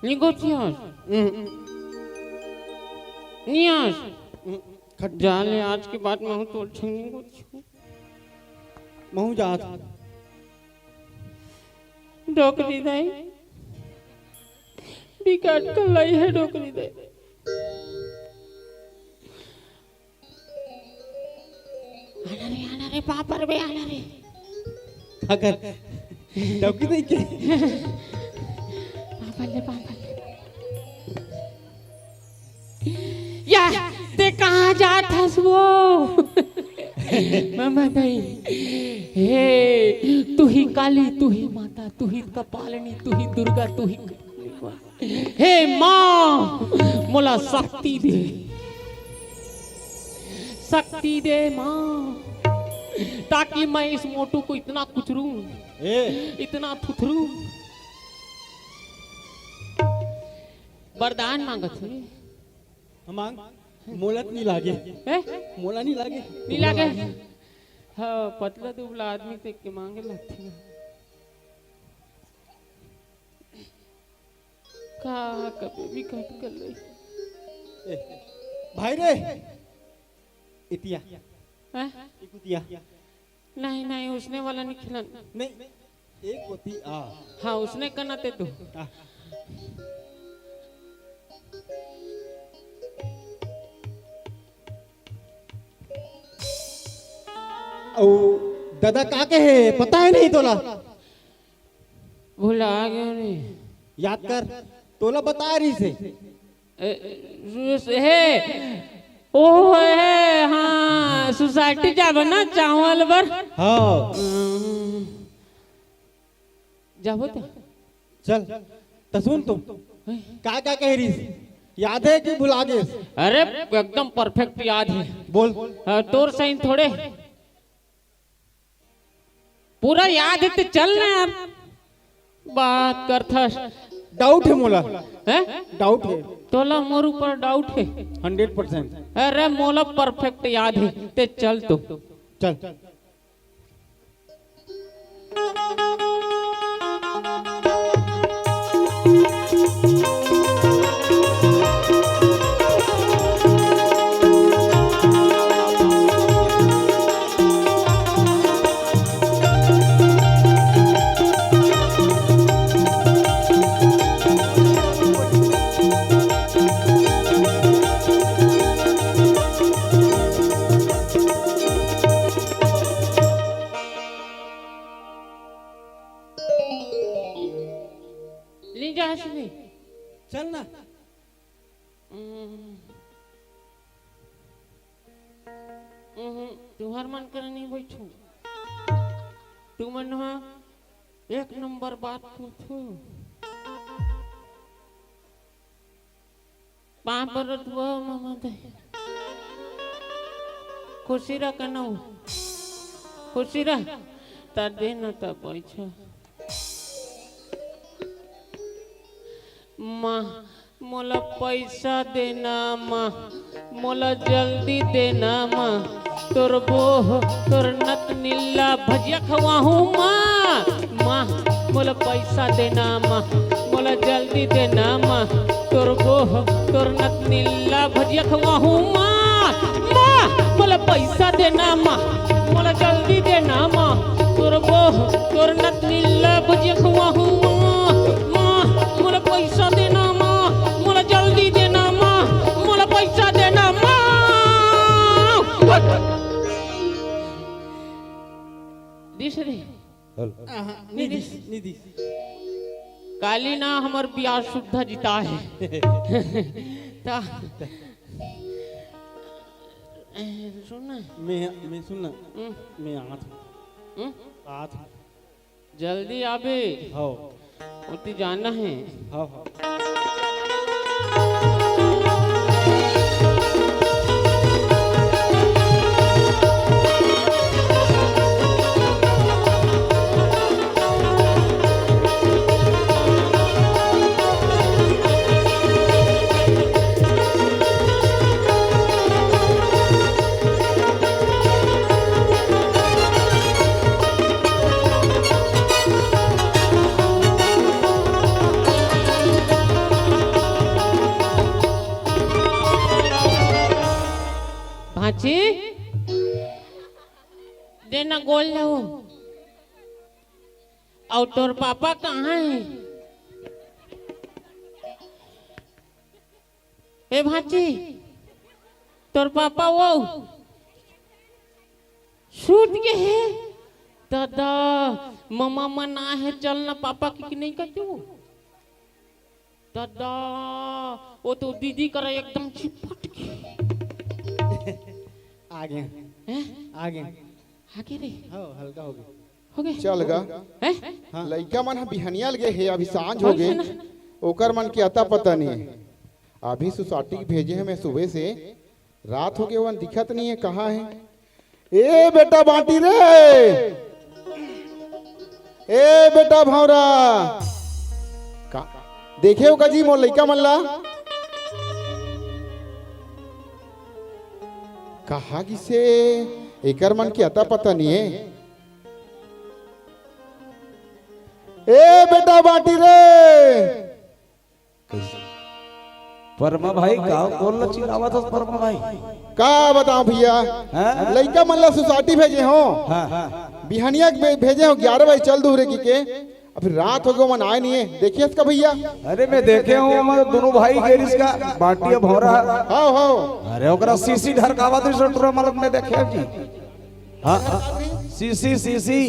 Negocios. Nias. जाले आज के बाद मैं हूँ तो नहीं कुछ महू जात डोकरी दे बिकाट कर लाई है डोकरी दे आना रे पापर बे आना रे अगर डोकरी दे के पापल या ते कहाँ जात हस वो मामा नहीं हे तू ही काली तू ही माता तू ही कपालिनी तू ही दुर्गा तू ही हे माँ मोला शक्ति दे माँ ताकि मैं इस मोटू को इतना कुचरूं इतना थुथरूं वरदान मांगत है मांग मोलत नहीं लागे मोला नहीं लागे हाँ पतला दुबला आदमी देख के मांगे लगती है का कभी भी कट कर ले भाई रे इतिया इकुतिया नहीं उसने वाला नहीं खिलाना नहीं एक होती हाँ उसने करना ते तू ओ दादा का कहे पता है नहीं तोला भूला गया नहीं याद कर तोला बता रही से है ओ है हाँ सोसाइटी जाब ना चावल बर हाँ जाबो तो चल तो सुन तुम का कह रही याद है कि भुला गए अरे एकदम परफेक्ट याद है बोल तोर सही थोड़े पूरा याद है तो चल ना यार बात करता डाउट है मोला है डाउट है तोला मोर ऊपर डाउट है 100%। अरे मोला परफेक्ट याद है ते चल तो चल चल ना तुम्हार मन कर नहीं बैठू तू मन एक नंबर बात पूछू पापर मामा दे खुशी रह कनौ खुशी रह तार दे न तब बैठा माँ मोला पैसा देना माँ मोला जल्दी देना माँ तोर बोह तोर नत नीला भजिया खवाहू माँ मोला पैसा देना माँ मोला जल्दी देना माँ तोर बोह तोर नत नीला भजिया खवाहू माँ मोला पैसा देना माँ मोला जल्दी देना माँ तोर बोह तोर नत नीला भजिया खवाहू मोला पैसा देना माँ मोला जल्दी देना माँ मोला पैसा देना माँ दिस रे निधि काली ना हमर बियाह शुद्ध जिता है ता सुनना मैं सुनना मैं आठ जल्दी आबे हाँ उती जाना है हाँ देना गोल लो। और तोर पापा कहाँ है? ए भाची, तोर पापा वो छूट गए है। दादा मम्मा मना है चलना पापा की नहीं कहते हो। दादा वो तो दीदी करे एकदम चिपट के आगे हैं? आगे आगे रे हाँ हल्का हो गया। हो गए चल गा हैं? लइका मन बिहनिया लगे है अभी सांझ हो गए ओकर मन के अता पता नहीं है। अभी सोसाइटी भेजे हैं मैं सुबह से रात हो गए वन दिखत नहीं है कहाँ है। ए बेटा बाटी रे ए बेटा भौरा का देखे हो जी मोर लइका मन ला कहा किसे एकर मन के अता पता नहीं है। ए बेटा बाटी रे परमा भाई गाँव कौन ला चिल्लावा था परमा भाई? का बताऊं भैया हाँ? लइका मन ला सोसाइटी भेजे हो बिहनिया भेजे हो 11 बजे चल दूरे की के अब रात हो गया मन आए नहीं है। देखिए इसका भैया अरे मैं देखे हूँ हमारे दोनों भाई गेरिस का बाटी अब हो रहा है। हाँ हाँ अरे ओकरा सीसी ढरकावा तो सटरा मालूम में देखे जी। हाँ सीसी सीसी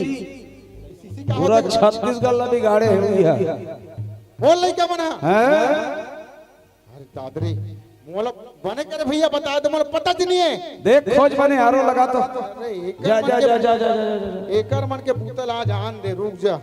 पूरा छत्तीसगढ़ ला बिगाड़े है भैया। बोल लइका बना हैं? अरे दादरी मोला बने करे भैया बता दे मोला पता ज नहीं है। देख खोज बने आरो लगा तो अरे जा जा जा जा जा जा एकर मन के भूतल आ जान दे रुक जा।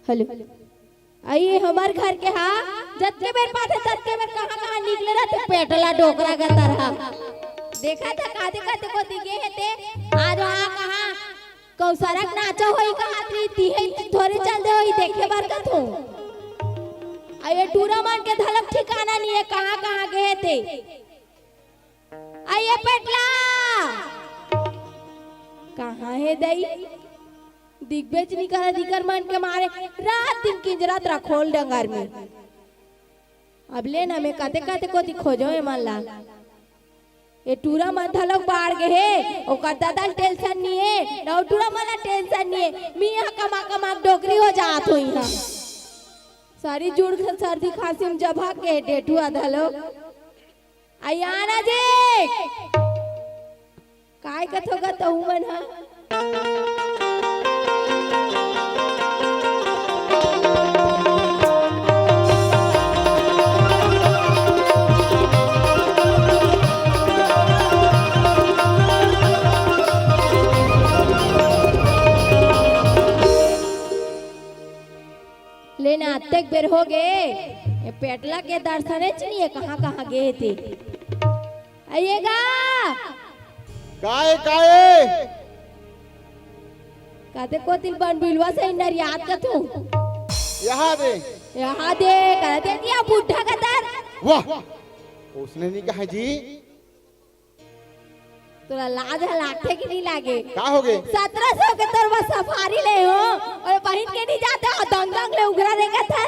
हेलो आइए हमारे घर के हाँ जत्ते बेर पाते तत्ते बेर कहाँ कहाँ निकले रहते पेटला डोकरा का तरह देखा था काते काते को दिखे है ते आज वहाँ कहाँ कौसरक नाचो होई कहाँ ती है थोड़ी चल दे होई देखे बार का तू आइए टूरा मान के धलक ठिकाना नहीं है कहाँ कहाँ गए थे। आइए पेटला कहाँ है दई दिग्बेच निकला दिकर मान के मारे रात दिन किंजरात रखोल डंगार में अब ले ना मैं काते काते को खोजो है मल्ला ये टूरा माथा लोग बाढ़ गए है ओ का दादा टेंशन नहीं है ना टूरा माला टेंशन नहीं है मी यहाँ कमा कमा डोकरी हो जात हो यहाँ सारी जुड़ सर्दी खांसी में जब के डेटू आधा लोग आया ना जी काय कथोगा तो मन हा लेना अत्तेक बेर हो गए ये पेटला के दर्शन नहीं कहाँ कहाँ गए थे। आइएगा काए काए कहते को तिल बन बिलवा से इंदर याद का तू यहाँ दे कहते दिया बुढ़ा का दर वाह उसने नहीं कहा जी तोरा लाज लागे कि नहीं लागे का हो गए 1700 के तरवा सफारी ले हो और बहन के नहीं जाते हो दंग दंग ले उगरा रहेगा था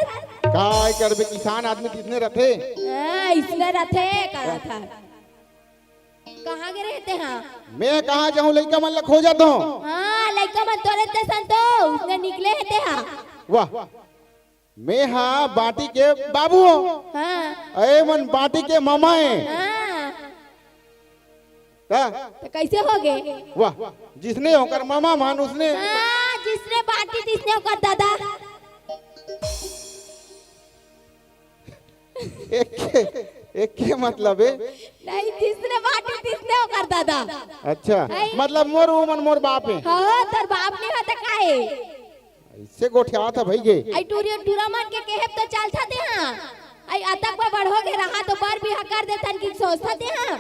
काय करबे किसान आदमी कितने रहते इसलिए रहते करा था कहाँ के रहते हैं मैं कहाँ जाऊँ लड़का मन खो जाता हूँ। हाँ लड़का मन तो रहते संतो उसने निकले रहते हैं वाह मैं हाँ बाटी के बाबू हूँ हाँ अरे मन बाटी के मामा है हाँ तो कैसे हो गए वाह जिसने होकर मामा मान उसने हाँ जिसने बाटी जिसने होकर दादा एक के मतलब है नहीं जिसने बाटी जिसने होकर दादा अच्छा मतलब मोर मन मोर बाप है हाँ तर बाप नहीं होता काहे इससे गोठिया था भाई गे आई टूरिया टूरा मान के केहब तो चलता थे हाँ आई अतक में बढ़ो के रहा तो बार भी हकार देता कि सोचता थे हाँ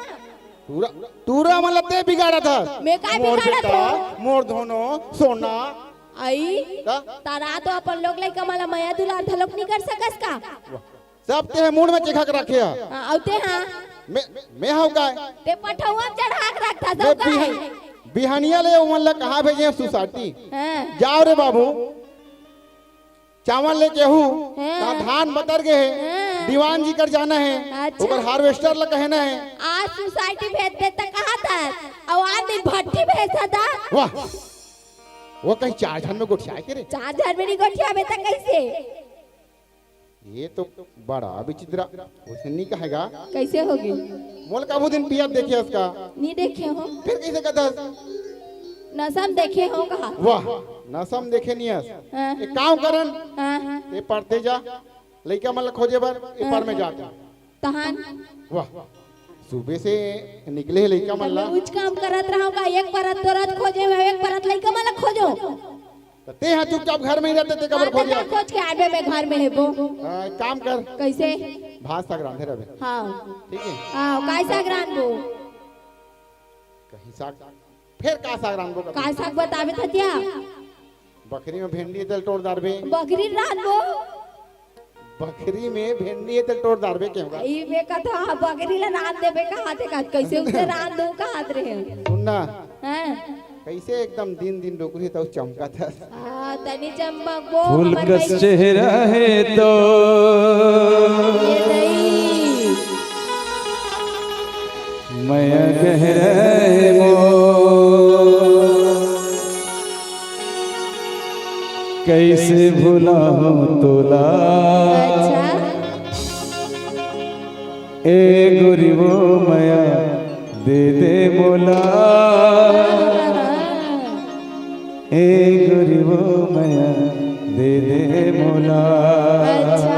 तूरा तूरा मतलब ते बिगाड़ा था। मैं काय मोर बिगाड़ा बेटा, तो? मोर धोनो सोना आई का? तारा तो अपन लोग लाइक मला माया दुलार थलोक नहीं कर सकस का? सब ते मूड में चिखा के रखे औते हाँ मैं हाउ का ते पठौआ चढ़ा के रखता मैं सब का है। बिहानिया ले मतलब कहाँ भेजे सोसाइटी हाँ जाओ रे बाबू चावल लेके हूँ हाँ। धान बतर गए हाँ। है दीवान जी कर जाना है अच्छा। ऊपर हार्वेस्टर लग कहना है। आज सोसाइटी भेज देता कहा था और आज दिन भट्टी भेजता था। वाह वो कहीं 4 धान में गुठिया के रे 4 हजार में नहीं गोठिया बेटा कैसे ये तो बड़ा विचित्र उसे नहीं कहेगा कैसे होगी? मोल का वो दिन पिया देखे उसका नहीं देखे हो फिर कैसे कहता नसम देखे हो कहा? वाह नसम देखे नहीं हस हाँ। एक काम करन हाँ ये पढ़ते जा लइका मतलब खोजे बार ऊपर में जाता तहान वाह सुबह से निकले है लइका मैं मतलब कुछ काम करत रहा का एक परत तोरत खोजे में एक परत लइका मला खोजो ते यहाँ चुपचाप घर में ही रहते थे कबर खोज खोज के आबे में घर में है वो काम कर कैसे? भात साग रांधे रहे हाँ ठीक है हाँ कैसा ग्रान वो कहीं साग फिर का साग रांधो का का साग बतावे थतिया बकरी में भिंडी तल तोड़ दारबे बकरी रान वो बकरी में भिंडी तल तोड़ दारबे क्यों का ई में कथा बकरी ला रान देबे का हाथे का कैसे उसे रान दो का हाथ रहे सुनना हैं कैसे एकदम दिन दिन डोकरी तो चमका था हाँ तनी चंपक वो फूल हमर कस भाई- चेहरा है तो ये नहीं माया गहरा है मोर कैसे भुलाऊं तोला अच्छा ए गोरी वो माया दे दे मोला ए गोरी वो माया दे दे मोला अच्छा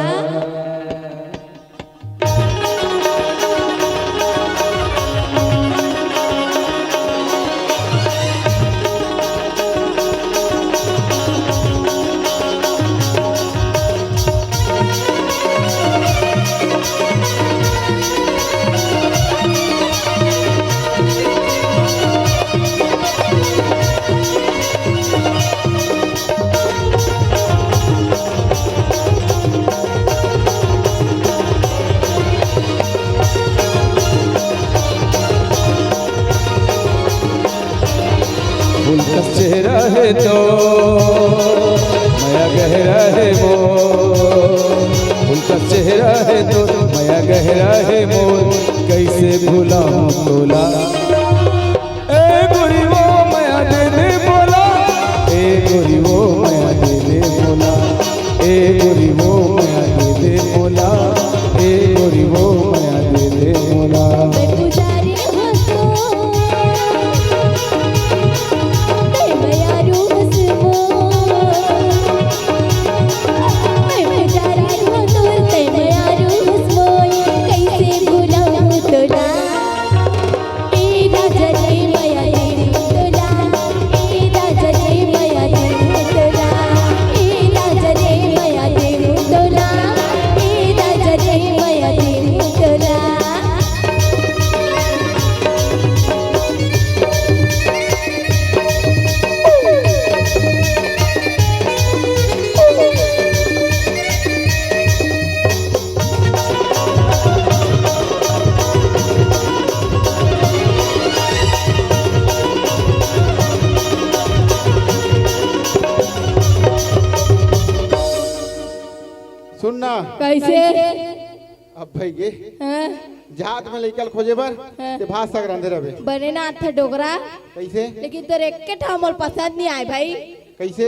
फूल का चेहरा है तो माया गहरा है मोर फूल का चेहरा है तो माया गहरा है मोर कैसे भुलाऊं तोला ए गोरी वो माया दे दे बोला ए गोरी वो माया दे दे बोला ए गोरी वो माया दे दे बोला ए गोरी वो माया दे दे बोला मैं पुजारी हंसो मैं मयारू हंसो मैं पुजारी हंसो मैं मयारू हंसो कैसे भुलाऊं तोला ए राजा रे माया रे तोला ए राजा रे माया रे तोला ए राजा रे माया रे तोला ए राजा रे माया रे तोला सुनना कैसे? अब भाई ये हाँ? जात में लेकर खोजे बर ते भात साग रांधे रहे बने ना था डोगरा कैसे लेकिन तोर एक के ठामल पसंद नहीं आए भाई कैसे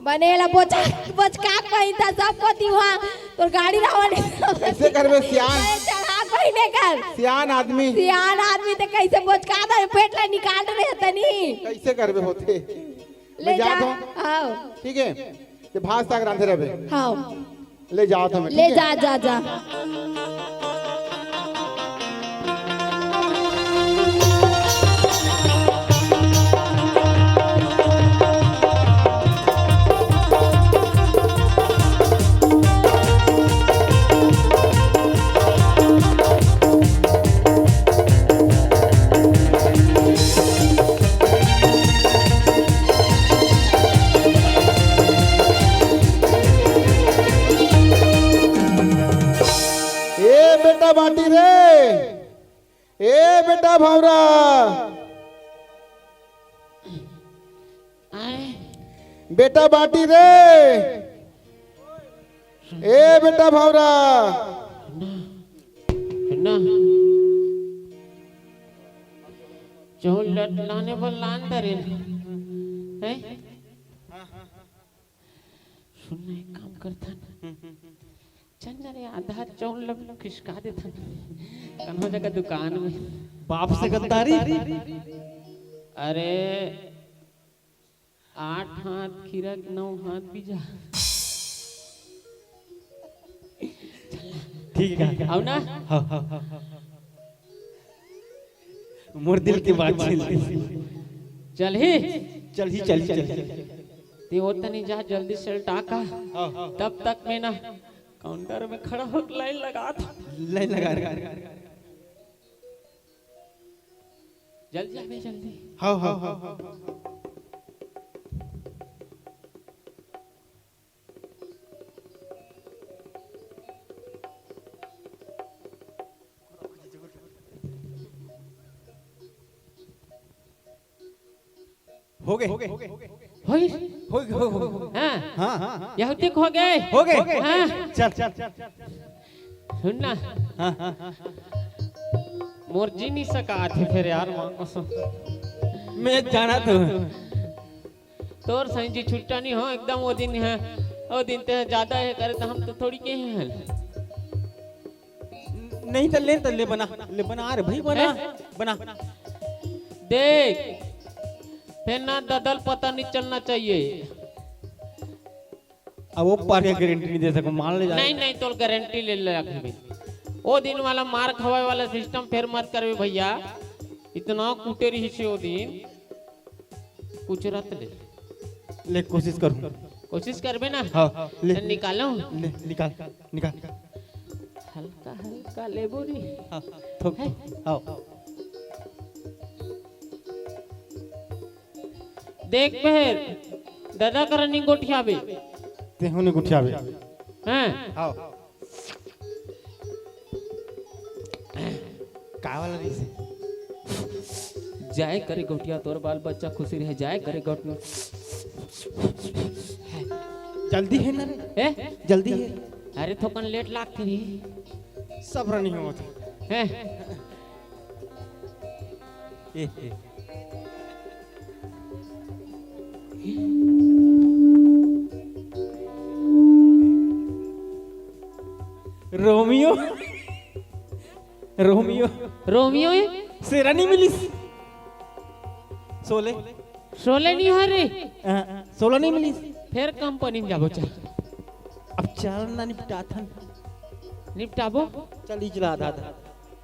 बनेला बोचा बचका कहीं था सब को दिवा तोर गाड़ी रावण कैसे करबे सियान चढ़ा पहिने कर सियान आदमी सियान आदमी तो कैसे बोचका दे पेट ला निकाल रहे तनी कैसे करबे होते ले मैं जा जात हूँ आओ ठीक है ते भात साग रांधे रहे आओ ले जाओ तो मैं ले ठीक है? जा जा जा बेटा भौरा, आए बेटा बाटी रे, ए बेटा भौरा, ना जो लाने पर लान दरे है सुनना एक काम करता ना चल ना रे आधा चौल लब खिसका देता कन्हो जगह दुकान में बाप से गद्दारी। अरे 8 हाथ खीरा 9 हाथ बीजा ठीक है, आओ ना मोर दिल की बात छीन ली। चल ही चल ते ओतनी जा जल्दी से टाका तब तक मैं ना काउंटर में खड़ा होकर लाइन लगा था लाइन लगा जल्दी आ बे जल्दी हाँ हो गए होई हो हां हाँ यह ठीक हो गए हाँ चल सुन ना मोर जी नहीं सका थे फिर यार मां कसम मैं जाना तो तोर सही जी छुट्टा नहीं हो एकदम वो दिन है वो दिन ते ज्यादा है करे तो हम तो थोड़ी के हैं नहीं तो ले बना रे भाई बना देख फिर ना ददल पता नहीं चलना चाहिए। अब वो पार का गारंटी नहीं दे सको, मान ले जा। नहीं तो गारंटी ले ले रखबे वो दिन वाला मार खवाए वाला सिस्टम फिर मत करबे भैया, इतना कुटेरी हिस्से वो दिन कुछ रत ले कोशिश करबे ना हाँ ले निकालो निकाल हल्का हल्का लेबो रे हाँ थोक हाँ देख बहर दादा कर रनिंग गोठियाबे ते होने गुठियाबे हैं हाँ का वाला नहीं से जाए करे गोठिया तोर बाल बच्चा खुशी रहे जाए करे गोठिया जल्दी है ना रे जल्दी है अरे थोकन लेट लागती रे सब रनिंग होते हैं ए रोमियो रोमियो से रनी मिली 16 नहीं हो रे 16 नहीं मिली फिर कंपनी में जाबो चल अब चल ना निपटाबो चल चला आधा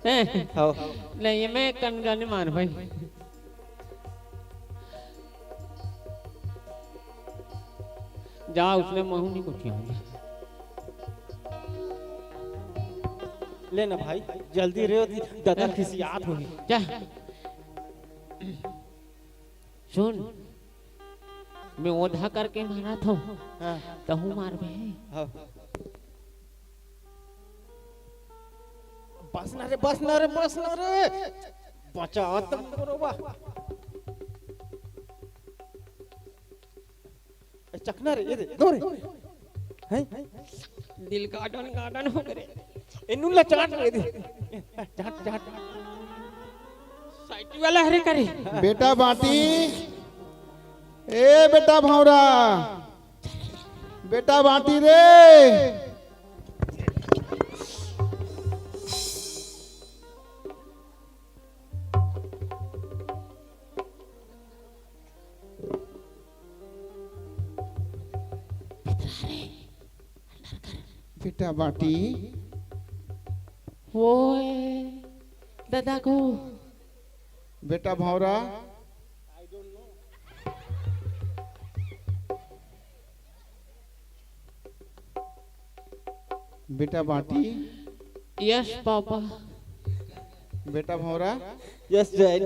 हैं हाँ नहीं मैं कनगाने मार भाई जा उसने महू नहीं कुटिया लेना भाई जल्दी रे दादा खिसियात होगी जा सुन मैं ओधा करके मारा था हाँ तो हूँ मार बे हाँ बस ना रे बचा तुम बरोबा चकना रे ये दे दो रे हैं दिल गार्डन हो गए इन्नु ला चाट रे दे चाट साइटी वाला हरे करे बेटा बाटी, ए बेटा भौरा, बेटा बाटी रे, बेटा बाटी, वो दादा को बेटा भौरा, बेटा बाटी, यस पापा बेटा भौरा, यस डैड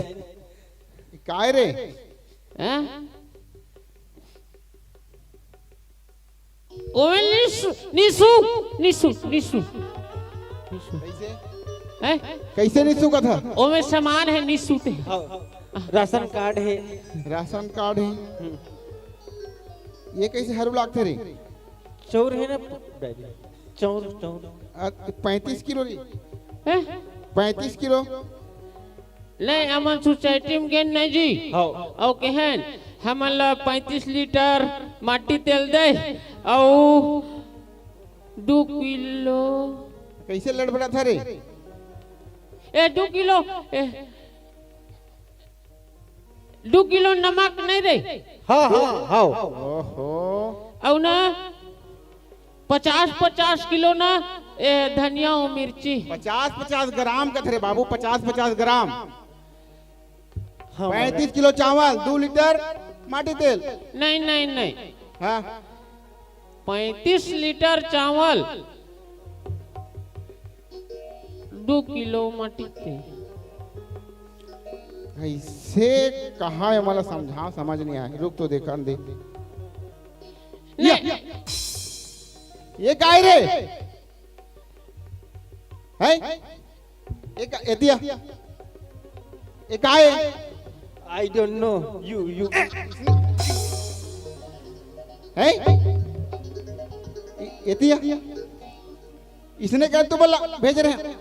काय रे हैं ओए निसु कैसे हैं? कैसे नहीं सूखा था? ओमे सामान है नहीं सूते। राशन कार्ड है। राशन कार्ड है। ये कैसे हरू लागते रे? चौर है ना डैडी, चौर चौर 35 किलो रे, हैं? 35 किलो। नहीं हमन सोसाइटी में गेन नहीं जी। हाँ और केहन हमन ला 35 लीटर माटी तेल दे और 2 किलो कैसे लड़बड़ा था रे? 2 किलो 2 किलो नमक नहीं रे। हाँ हाँ हाँ ओहो, और ना 50 किलो ना धनिया और मिर्ची। 50 ग्राम का थे रे बाबू, 50 ग्राम। हाँ 35 किलो चावल, 2 लीटर माटी तेल। नहीं नहीं नहीं हाँ 35 लीटर चावल 2 किलो माटी तेल। कैसे कहा है मला समझा, समझ नहीं आया। रुक तो देखा दे। नहीं ये काय रे है? ये दिया ये काय है? आई डोंट नो यू है? ये दिया इसने कहा तो बोला भेज रहे हैं।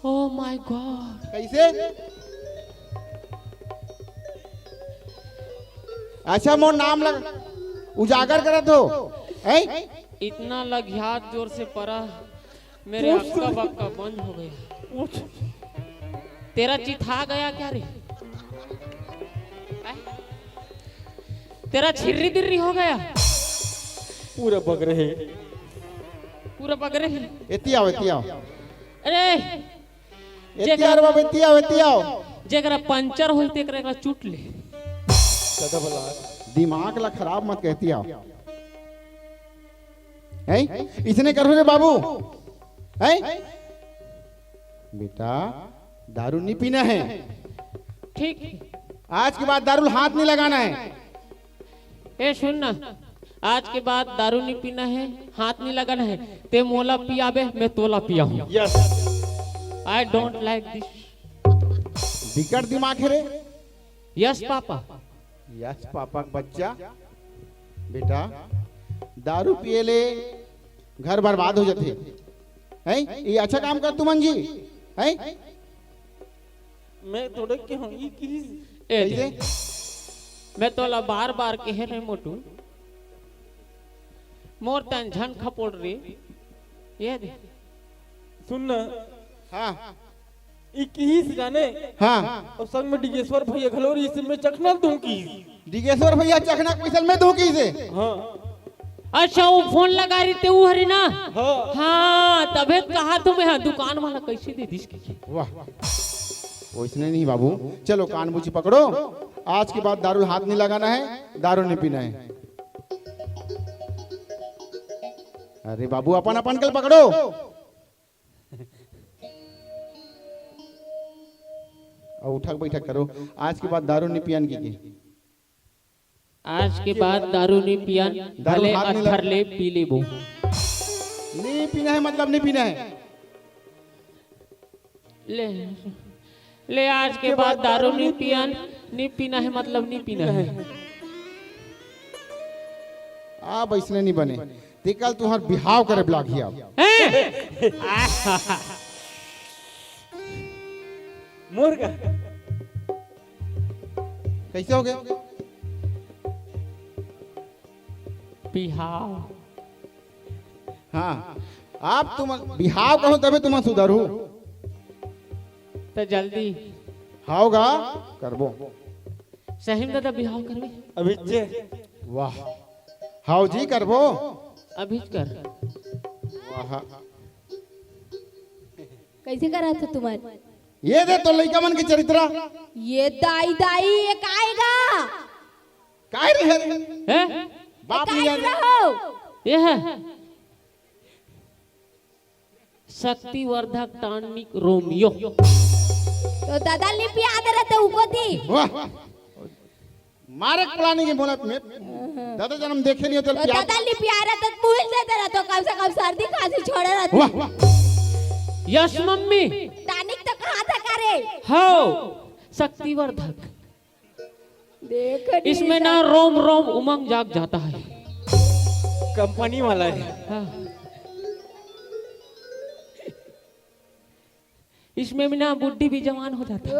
Oh my God. कैसे? अच्छा मोर नाम लग उजागर करा तो है? इतना लग्यात जोर से पड़ा मेरे अक्का बक्का बंद हो गया। तेरा चिथा गया क्या रे? तेरा छिर्री दिर्री हो गया? पूरा बग रहे। पूरा पकड़े। एती आओ एती आओ अरे एती आओ बाबा, एती आओ। जेकरा पंचर होई तेकरा एकरा चूट ले। दादा बोला दिमाग ला खराब मत कहती आओ। है? इसने करो रे बाबू है? बेटा दारू नहीं पीना है। ठीक। आज के बाद दारू हाथ नहीं लगाना है। ए सुन ना, आज के बाद दारू नहीं पीना है, हाथ नहीं लगाना है। ते मोला पियाबे, मैं तोला पियाऊं। Yes I don't like this. विकट दिमाग है रे। Yes papa. यस पापा का बच्चा। बेटा दारू पिए ले घर बर्बाद हो जाते है। ये अच्छा काम कर तुमन जी है? मैं थोड़े के हूं ये की ए कैसे? मैं तोला बार बार कहे रे मोटू, मोर तन झन खपोड़ रे। ये दे सुन ना हाँ 21 गाने हाँ और संग में डिगेश्वर भैया घलोरी इसमें चखना दूं की। डिगेश्वर भैया चखना पिसल में धोखी से। हाँ अच्छा वो फोन लगा रही थे वो हरी ना। हाँ हाँ तबे कहा तुम्हें। हाँ दुकान वाला कैसे दे दिस की? वाह वो इसने नहीं बाबू। चलो कान बूची पकड़ो, आज के बाद दारू हाथ नहीं लगाना है, दारू नहीं पीना है। अरे बाबू अपन अपन कल पकड़ो। और उठक बैठक करो। आज के बाद दारू नहीं पियन की। आज के बाद दारू नहीं पिया, दारू भले हाथ नहीं अथर ले पी ले वो। नहीं पीना है मतलब नहीं पीना है। ले ले आज के बाद दारू नहीं पिया, नहीं पीना है मतलब नहीं पीना है। आप इसने नहीं बने। ते कल तुहार बिहाव करे ब्लॉक ही आप। मोर का कैसे हो गए? बिहाव। हाँ आप तुम बिहाव कहो तबे तुम सुधरू। तो जल्दी होगा करबो। सही में दादा बिहाव करबे? अभी जे वाह हाउ जी करबो। अभी कर। वाह कैसे करा था तुम्हारे? ये दे तो लइका मन के चरित्रा ये दाई दाई एक आएगा। काय रे हैं? बाप एक नहीं आएगा जाने। हो। ये है शक्तिवर्धक टॉनिक रोमियो। तो दादा लिपि आदर रहते उको थी। वाह मारे पुरानी के बोला में दादा जन्म देखे नहीं होते तो प्यार। दादा लिपि आ रहा तो मुहिल देते रहा तो कम से कम सर्दी खांसी छोड़े रहते। वाह वाह यस मम्मी। टॉनिक तो कहा था करे। हो शक्तिवर्धक। देख इसमें ना रोम रोम उमंग जाग जाता है। कंपनी वाला है। हाँ। इसमें भी ना बुद्धि भी जवान हो जाता है।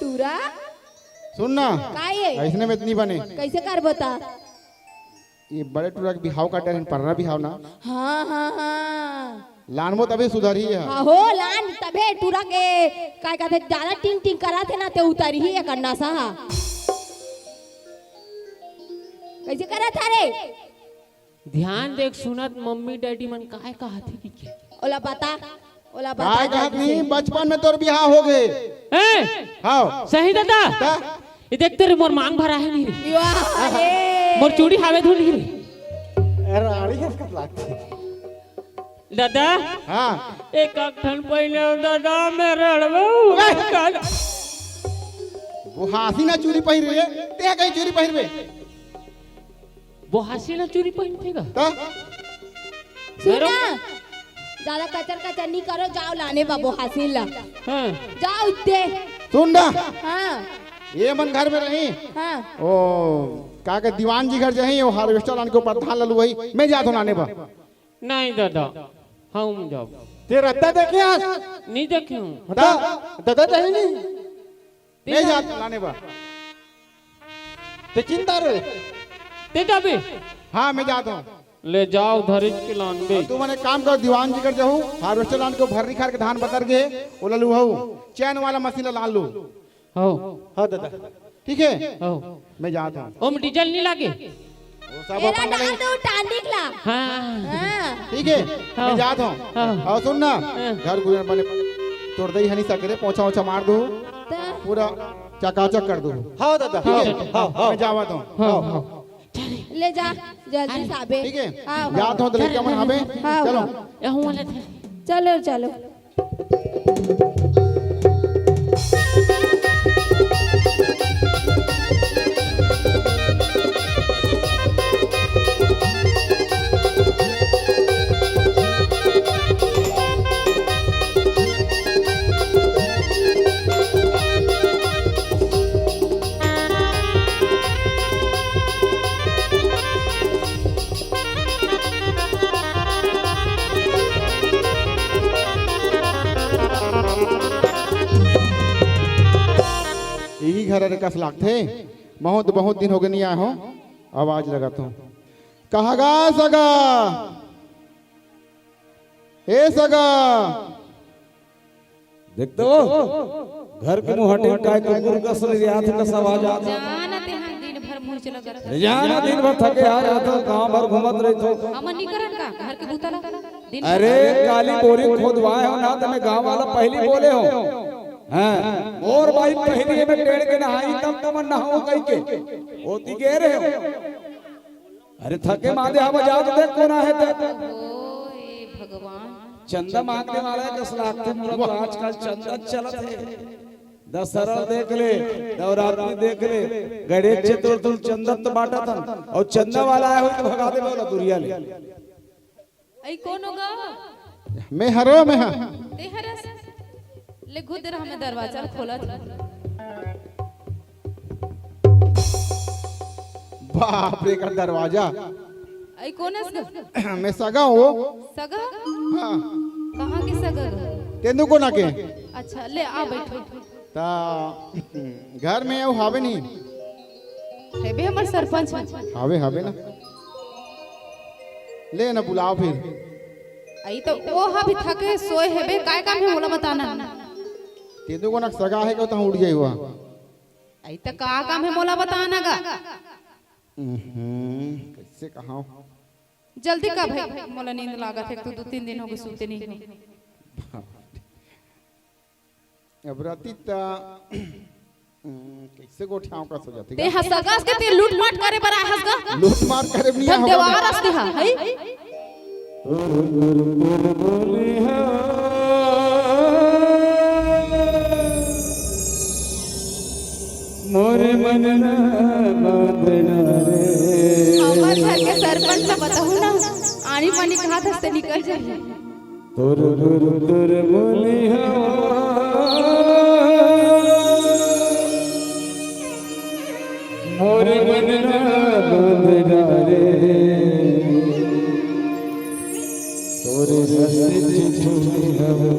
टूरा सुनना का ये ऐसने में इतनी बने कैसे कर बता। ये बड़े टूरा के बिहाव का डर पर रहा बिहाव ना हाँ हाँ हाँ लानबो तभी सुधर ही है। हाँ हो लान तबे टूरा के काय कहते ज्यादा टिंग टिंग करा थे ना ते उतर ही है करना सा। कैसे करा था रे। ध्यान देख सुनत मम्मी डैडी मन काय कहा थी कि क्या? ओला बता ओला काय बता। कहत नहीं बचपन में तोर बिहाव हो गए। ए हाँ सही दादा। ता? ये देखते रे मोर मांग भरा है नहीं रे। अरे मोर चूड़ी हावे धुल नहीं रे। राड़ी है इसका लागती। दादा हाँ एक अखन पहले दादा मेरे रड़बो वो हासी ना चूड़ी पहिर रे ते कहीं चूड़ी पहिरबे वो हासी ना चूड़ी पहनतेगा। ता सुना ज्यादा कचर कचर नहीं करो जाओ लाने बाबू हासिल ला हाँ जाओ दे। सुन ना हाँ ये मन घर में रही हाँ ओ का के दीवान जी घर जही वो हार्वेस्टर लान के ऊपर धान ललू वही मैं जात हूं लाने बा। नहीं दादा हम जाओ ते रत्ता देखे आज। नहीं देखे हूँ। दादा चाहिए नहीं। मैं जात लाने बा। ते चिंता रे। ते जाबे हाँ मैं जाता हूँ। ले जाओ धरिज के लान बे। तू मैंने काम कर दीवान जी कर जाऊँ हार्वेस्टर लान को भर निखार के धान बतर के वो ललू हूँ चैन वाला मशीन लान लू। हो हाँ दादा। ठीक है हो मैं जाता हूँ। ओम डीजल नहीं लागे। वो सब एरा अपन डाल लगे। दो टॉनिक ला। हाँ हाँ ठीक है हाँ। मैं जाता हूँ। हाँ। और सुन ना हाँ। घर गुजर बने तोड़ दही हनी सकरे पोछा ओछा मार दो तो पूरा चकाचक कर दो। हाँ दादा। ठीक है हाँ हाँ मैं जावत हूँ। हाँ हाँ ले जा जल्दी साबे। ठीक है हाँ, जाता हूँ तो लेके मन हमें हाँ, चलो। हाँ। यहाँ वाला था। चलो चलो यही घर रे कस लागथे बहुत दिन हो गए नहीं आया हूँ आवाज लगाता हूँ। कहागा सगा ए सगा देखते हो घर के मुहटे काय कुकुर का सरियात का आवाज आता जाना ते हम दिन भर मुंह चला करत जाना दिन भर थके आ जाता गांव भर घूमत रही तो हमन नहीं करन का घर के भूतला दिन अरे काली बोरी खोदवाए हो ना तने गांव वाला पहली बोले हो हैं और भाई पहली में टेढ़ के नहाई तब तमन नहाओ कई के होती गे रहे हो अरे थके मादे हम जा तो देख कोना है ते ओए भगवान चंदा मांगने वाला है कस लागते मुरत आजकल चंदा चलत है दशहरा देख ले नवरात्रि देख ले गणेश चतुर्थी चंदा तो बांटा था और चंदा वाला आया हो तो भगा दे बोला दुरिया ले आई कौन होगा मैं हरो में हाँ ते हरस ले खुद हमें दरवाजा खोला था बाप रे का दरवाजा आई कौन है मैं सगा हूँ सगा हाँ कहाँ के सगा तेंदु को ना के अच्छा ले आ बैठो ता घर में वो हावे नहीं है बे हमर सरपंच हावे हावे ना ले ना बुलाओ फिर आई तो ओ हा भी थके सोए है बे काय काम है बोला बताना तेंदु को ना सगा है को तो उड़ जाई हुआ आई तो का काम है मोला बताना गा कैसे कहा जल्दी का भाई मोला नींद लागत है तू 2-3 दिन हो गए सोते नहीं हो अब राती ता कैसे गोठियाओं का सो जाती ते हसगास के ते लूट मार करे बरा हसगा लूट मार करे नहीं धन देवार असते हा हई मोरे मन ना बांधना रे हमार घर के सरपंच से बताहू ना आनी पानी कहा था से निकल जाए तुर तुर तुर बोली मोर मन बंधना रे तोर रस झूठी हवा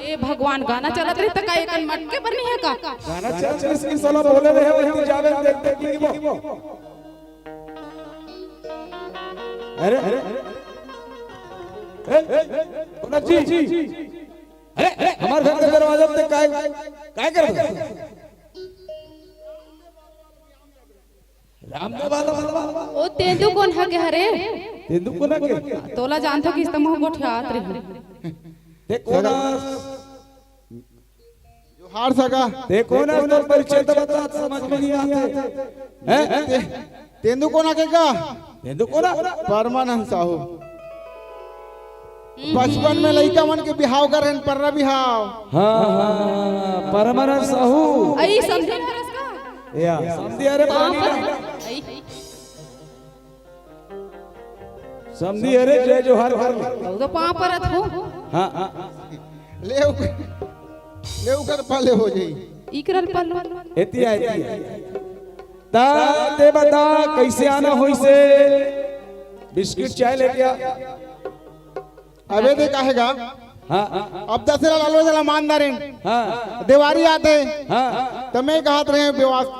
ए भगवान गाना चलत रही त का एकन मटके पर नहीं है का गाना चल इसकी सोलो बोले रहे वही जावे देखते कि वो अरे जी अरे हमारे घर के दरवाजे पे काय कर रामदेव वाला ओ तेंदु कौन है के हरे तेंदु को ना के तोला जानतो कि इस्तम को ठियात रही देखो ना जो हार सका देखो ना तो परिचय तो बता समझ में नहीं आते हैं तेंदु को ना केगा तेंदु को ना परमानंद साहू बचपन में लड़का मन के बिहाव करें पर्रा बिहाव हाँ परमानंद साहू आई समझे रस का या समझी अरे समझी अरे जय जोहार तो पांव परत हो हाँ ले उकर पहले हो जाई इकरल पल्लो एती ता ते बता कैसे आना होई से बिस्किट चाय लेके आ अबे दे कहेगा हाँ अब दसरा लालो जला मानदार हाँ देवारी आते हाँ तमे कहत रहे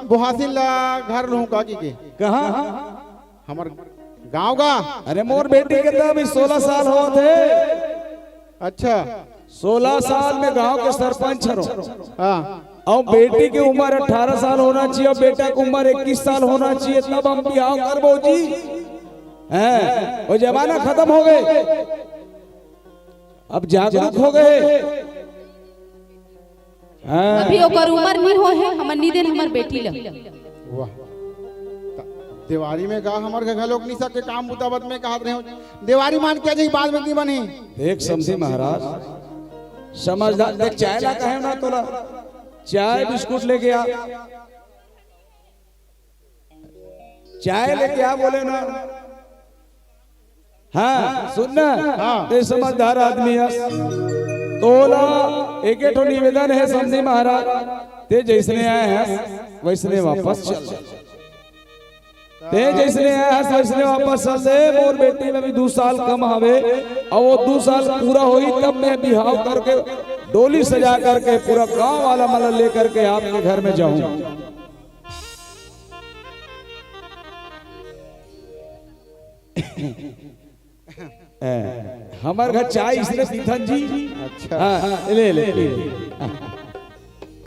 बुहासिल घर लहू का की कहाँ हमर गांव का अरे मोर बेटी के तो अभी 16 साल हो थे अच्छा 16 साल में गांव के सरपंच हरो हाँ और बेटी की उम्र 18 साल होना चाहिए और बेटा की उम्र 21 साल होना चाहिए तब हम बिहाव करबो जी हैं वो जमाना खत्म हो गए अब जागरूक हो गए अभी ओकर उम्र नहीं हो है हमर नीदेन हमर बेटी ल वाह देवारी में कहा हमार घर लोग नहीं सके काम मुताबत में कहत रहे देवारी मान के जी बाद में की बनी देख समझी महाराज समझदार देख चाय ला कहे ना तोला चाय बिस्कुट लेके आ चाय लेके आ बोले ना हाँ सुनना हाँ ते समझदार आदमी है तोला एक ठो निवेदन है समझी महाराज ते जैसने आए हैं वैसने वापस चल ते जैसने आया है वैसने वापस चल दे मोर बेटी में भी 2 साल कम हवे और वो 2 साल पूरा होई तब मैं बिहाव करके डोली सजा करके पूरा गांव वाला मल लेकर के आपके घर में जाऊं हमारे घर चाय इसने पीथन जी। अच्छा हाँ, ले ले ले।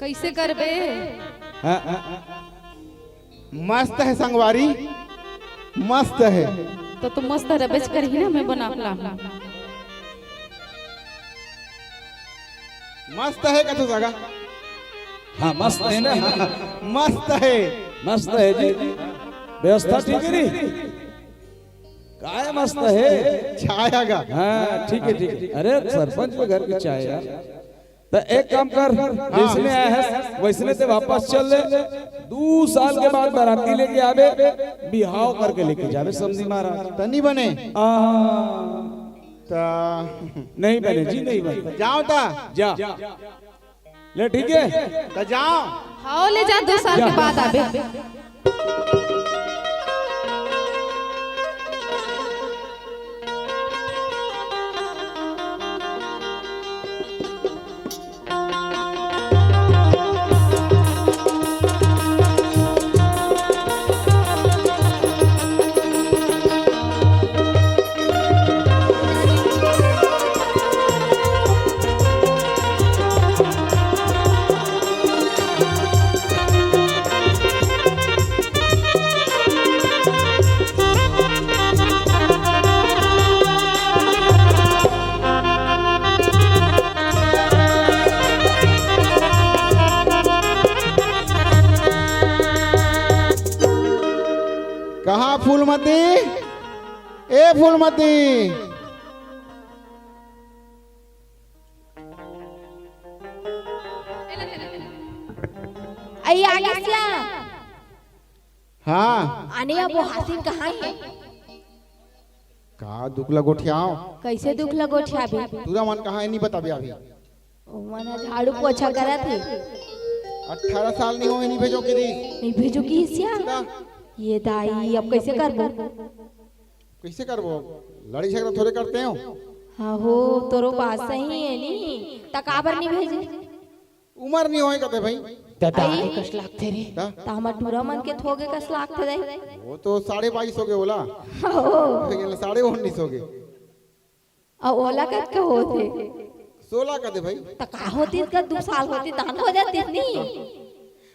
कैसे करबे? हाँ, मस्त है संगवारी, मस्त है। तो तुम मस्त रबेज करही ना, मैं बना ला। मस्त है कथो जगह, हाँ मस्त है ना, मस्त है। मस्त है जी। व्यवस्था ठीक है नी? काय मस्त है। चाय आगा। हाँ ठीक है ठीक है। अरे सरपंच के घर की चाय यार। तो एक काम कर, जिसने आया है वैसने से वापस चल ले। 2 साल के बाद बाराती लेके आवे, बिहाव करके लेके जावे समझी महाराज। तनी बने ता नहीं बने जी, नहीं बने। जाओ ता जा ले, ठीक है ता जाओ। हाँ ले जा, 2 साल के बाद आबे। कहाँ फूलमती, ए फूलमती। आई आगे क्या? हाँ आने अब वो हासिन कहाँ है? का दुखला गोठियाओ। कैसे दुख लगो छाबी? तुरा मन कहाँ है नहीं बता अभी। मना झाड़ू पोछा करा थे। 18 साल नहीं हुए, नहीं भेजो कि दी। नहीं भेजो की हिस्सा? ये दाई अब कैसे करबो? कैसे करबो, लड़ी झगड़ा थोड़े करते हो। हाँ हो, तोरो बात सही है नी। तकाबर नहीं भेजे। उम्र नहीं होए कहते भाई। दादा कस लागते रे। ता तामा टूरा मन के थोगे कस लाख थे दे। वो तो 22.5 हो गए बोला, हो 19.5 हो गए। अब ओला कट के होते 16 कहते भाई। तका होती का 2 साल होती दान हो जाती नहीं।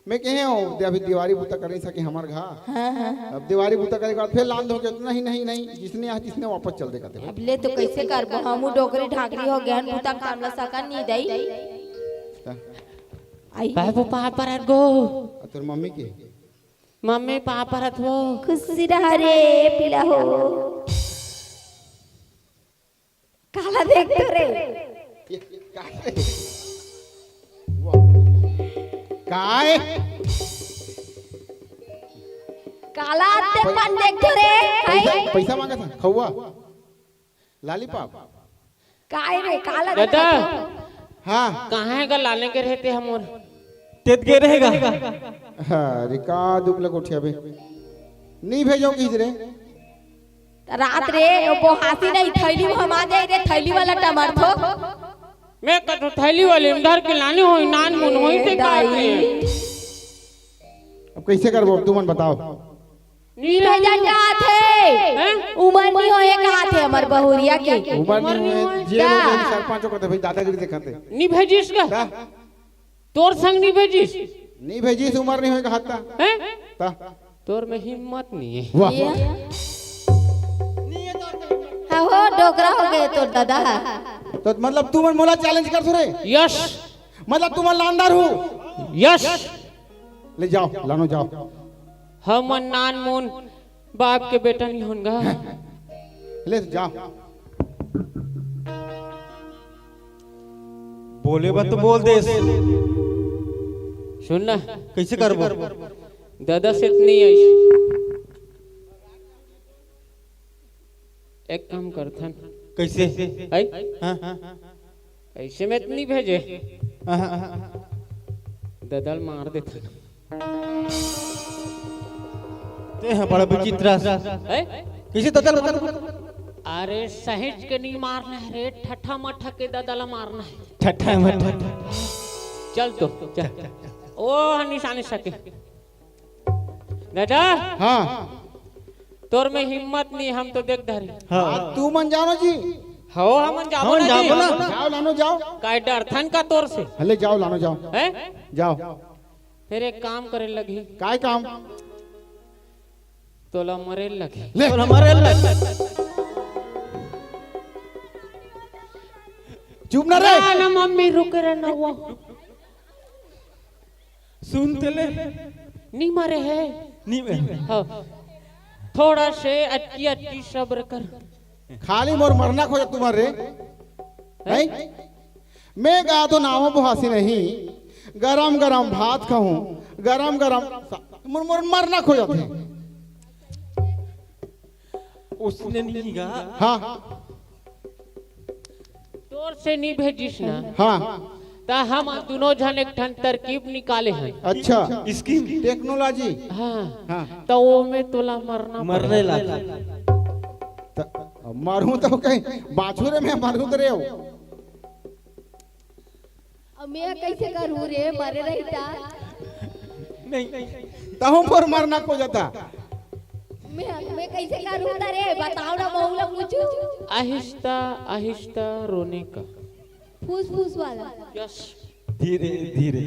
मैं कहे हूँ अभी दिवारी बूता कर नहीं सके हमारे घर। हाँ हाँ। अब दिवारी बूता करे के बाद फिर लांद हो गया। नहीं नहीं नहीं, जिसने आज जिसने वापस चल दे कहते भाई। अब ले तो कैसे करबो? हमू डोकरी ढाकरी हो गया पुता काम ला सका नहीं दई। ता, आई बाबू पापरत गो, तेरे मम्मी की मम्मी पापरत वो। खुशी रहा रे पिला हो। काला देख तो रे। काय काला आते पान देख तो रे। हाय पैसा मांगा था खौआ लालीपाप। काय रे काला दादा हाँ कहाँ का लाने के रहते हम और तेत के रहेगा। अरे का दुखला कोठिया बे नहीं भेजो किस रे। रात रे वो हाथी नहीं थैली में हम आ जाए रे। थैली वाला टमाटर मैं कटो थैली वाले उधर के लाने हो नान मुन होई ते काहे। अब कैसे करबो तू मन बताओ। नी भेजा कहा थे? उमर नहीं होए कहा थे हमर बहुरिया के। उमर नहीं हुए जेल हो गए सरपंचों कहते भाई दादागिरी दिखाते। नी भेजिस का ता तोर संग नी भेजिस नहीं भेजिस उमर नहीं हुए कहता हैं? ता तोर में हिम्मत नहीं है। वाह हाँ हो डोकरा हो गए तो दादा। तो मतलब तू मन मोला चैलेंज कर रे। यश मतलब तू मन लानदार हो। यश ले जाओ लानो जाओ। हम नान मुन बाप के बेटा नहीं होंगे। ले जाओ। बोले बा तो बोल दे। सुन ना कैसे करबो? दादा से इतनी है। एक काम करथन कैसे? आई हाँ ऐसे में इतनी भेजे हाँ। ददल मार देते ते हैं बड़ा विचित्र। हैं? कैसे ददल बता? अरे सहेज के नहीं मारना है रे, ठट्ठा मठा के ददला मारना है। ठट्ठा मठा। चल तो चल। ओ निशाने सके दादा हाँ तोर में हिम्मत नहीं, हम तो देख धरी हाँ तू मन जानो जी। हो हम जाबो हम ना जाबो जी। ना। जाओ लानो जाओ। काय डर थन का तोर से हले जाओ लानो जाओ। है। जाओ। फिर एक काम करे लगी, काय काम? तोला मरे लगी। ले और हमारे चुप ना रे। ना ना मम्मी रुक रहना हुआ, सुनते ले नहीं मरे है। नहीं हाँ, थोड़ा से अटकी अटकी सब्र कर। खाली मोर मरना खोजा तुम्हारे हैं? मैं गा तो नाव बुहासी नहीं, गरम गरम भात खाऊं, गरम गरम मोर मोर मरना खोजा थे। उसने नहीं कहा। हाँ तोर से नहीं भेजिस ना, हाँ ता हम दोनों जन एक ठन तरकीब निकाले हैं। अच्छा इसकी टेक्नोलॉजी। हाँ, हाँ तो वो में तोला मरना मरने लगा। मारूं तो कहीं बाछुरे में मारूं तो रे हो। अब मैं कैसे करूँ रे, मरे रहता। नहीं तहु पर मरना को जाता। मैं कैसे करूँ रे, बताओ ना बहुला पूछू। आहिस्ता आहिस्ता रोने का। फूस फूस वाला। यस। धीरे धीरे।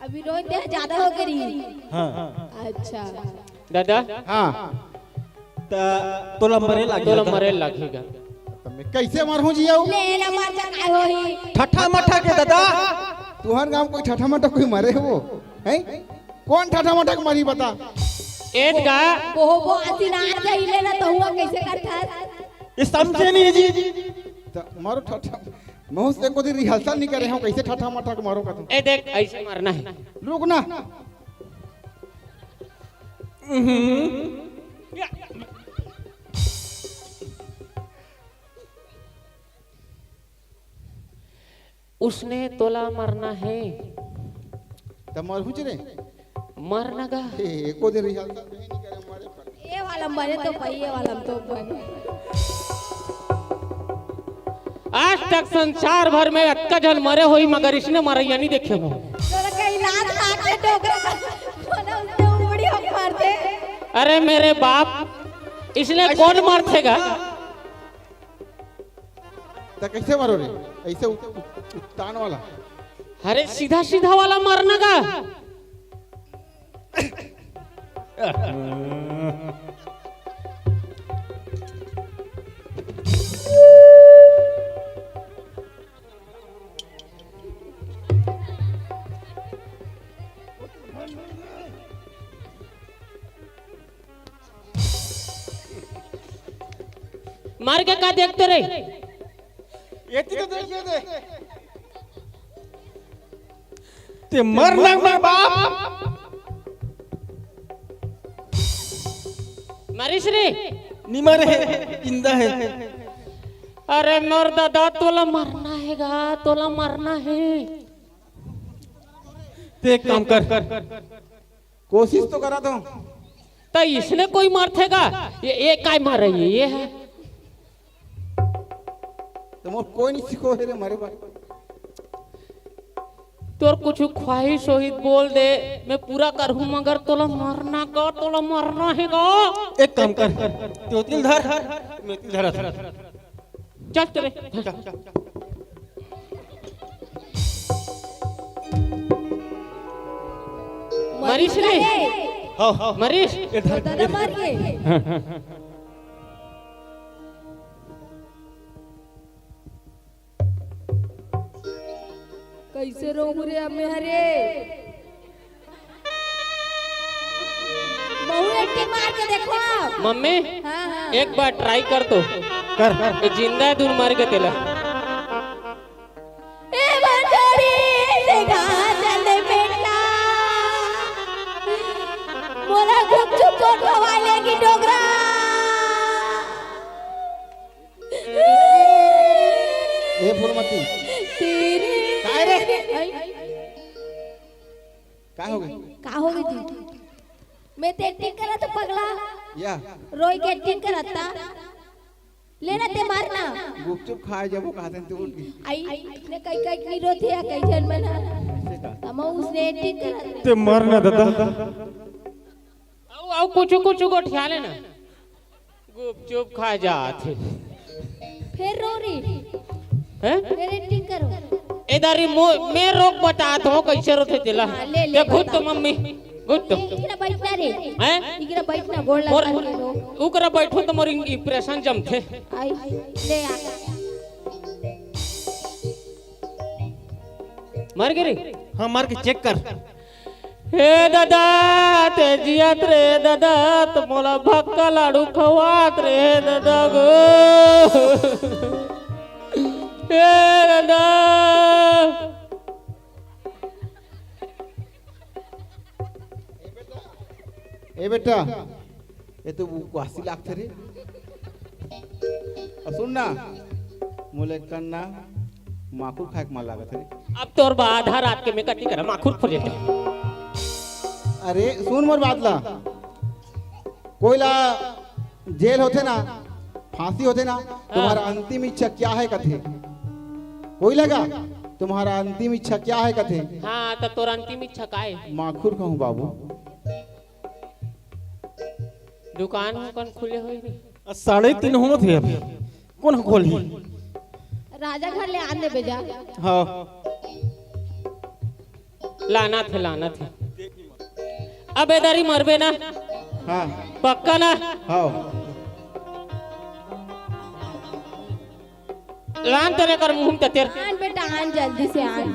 अभी रोते हैं ज्यादा हो गई। हाँ अच्छा दादा हाँ तोला मरे लगा। तोला मरे लगेगा। तो मैं कैसे मरूं जी आओ? ले ना मर जा काय होई। ठट्ठा मठा के दादा। तुहर गांव कोई ठठा मठा कोई मरे हो हैं? कौन ठठा मठा के मरी बता? एक गा वो असीना जाई ले ना तो हुआ कैसे करता। ये समझे नहीं जी। तो मारो ठठा। मैं उससे को दी रिहर्सल नहीं करे हूं, कैसे ठठा मठा के मारो का तुम? ए देख ऐसे मरना है। रुक ना। उसने तोला मरना है। तो मरहूं रे। मरना गा। एको दिन रिहर्सल नहीं करे हमारे पर। ये वाला मरे तो पहिए वाला तो बने। आज तक संसार भर में अक्का जन मरे हुई, मगर इसने मरैया नहीं देखे हो। तो कहीं लात काटे डोगरा कोना उसने उंगली हो मारते। अरे मेरे बाप, इसने कौन मारतेगा? तो कैसे मारो रे? ऐसे तान वाला। अरे सीधा सीधा वाला मरना का। मार के का देखते रे? ये तो देखिए दे। ते मर ना बाप। मरीश रे? नहीं मरे है, जिंदा है। अरे मोर दादा, तोला मरना है गा, तोला मरना है। ते एक काम कर। कोशिश तो करा दो। तो इसने कोई मारतेगा? ये काय मार रही है? ये है। तो मोर कोई नहीं सिखो रे मारे बात। तोर कुछ ख्वाहिश हो ही बोल दे, मैं पूरा करूँ, मगर तोला मरना का, तोला मरना है गा। एक काम कर। तो तिल धर। मैं तिल धरा। चल तेरे। मरीश रे? हाँ मरीश? दादा मार के। कैसे रहूं रे अब मैं हरे। बहु एक्टिंग मार के देखो। मम्मी हाँ हाँ। एक बार ट्राई कर तो। कर। ये जिंदा है, दूर मार के तेला। ए बंदरी देखा चले बेटा। मोला गुपचुप को खवा लेगी डोगरा। ए फूलमती तेरे काय रे? काय हो गई? का हो गई थी? मैं ते एक्टिंग करा तो पगला या रोई के एक्टिंग करता। लेना ते मारना। गुपचुप खाए जब वो कहते हैं तो उठ गई। आई ने कई कई की रोते है कई जन मना। हम उसने एक्टिंग करा। ते मरना दादा। आओ कुछ कुछ को ठिया लेना। गुपचुप खा जाते फिर रो रही हैं फिर एक्टिंग करो। इधर मैं रोक बताता हूँ कैसे रोते तेला हाँ, ले खुद बता। तो मम्मी खुद तो इकरा बैठना रे हैं इकरा बैठना गोड़ मोर लगा के रो। उकरा बैठो तो मोर इंप्रेशन जमथे आई ले आ मर गिरी हाँ मार के चेक कर। हे दादा ते जियात रे दादा तो मोला भक्का लाडू खवात रे दादा गो हे दादा ए बेटा ये तो वासी लागते रे और सुन ना मोले कन्ना माखूर खाए के मन लागत रे। अब तोर बा आधा रात के मैं कटी करा माखुर फुलेटे अरे सुन मोर बात ला कोई ला जेल होते ना फांसी होते ना तुम्हारा अंतिम इच्छा क्या है कथे कोई लगा तुम्हारा अंतिम इच्छा क्या है कथे हाँ तो तोर अंतिम इच्छा का है माखूर कहूँ बाबू दुकान कौन खुले हुई नहीं 3:30 हो थे अभी कौन खोली। राजा घर ले आने बेजा हाँ लाना थे अब इधर मरबे ना हाँ पक्का ना हाँ लान तेरे कर मुंह ते तेरे आन बेटा आन जल्दी से आन।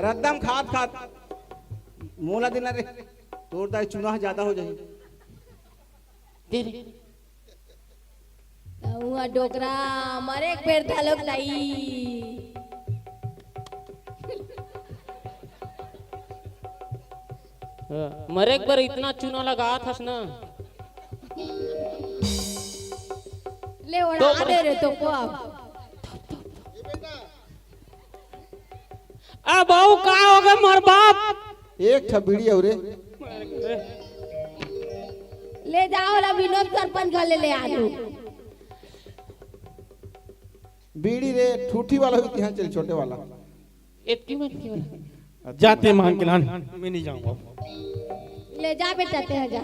रद्दम खात खात मोला देना रे तोर दाई चुनाह ज्यादा हो जाए। तेरे हुआ डोकरा मरे एक पेड़ थालोक लाई मरे एक बार इतना चूना लगा था ना ले उड़ा दे रे तो को अब बहु का हो गए मोर बाप एक छबीड़ी और ले जाओ ला विनोद सरपंच घर ले आलू बीड़ी रे ठूठी वाला भी यहाँ चल छोटे वाला इतनी मत क्यों जाते मांग के लान मैं नहीं जाऊंगा। ले जा बेटा ते जा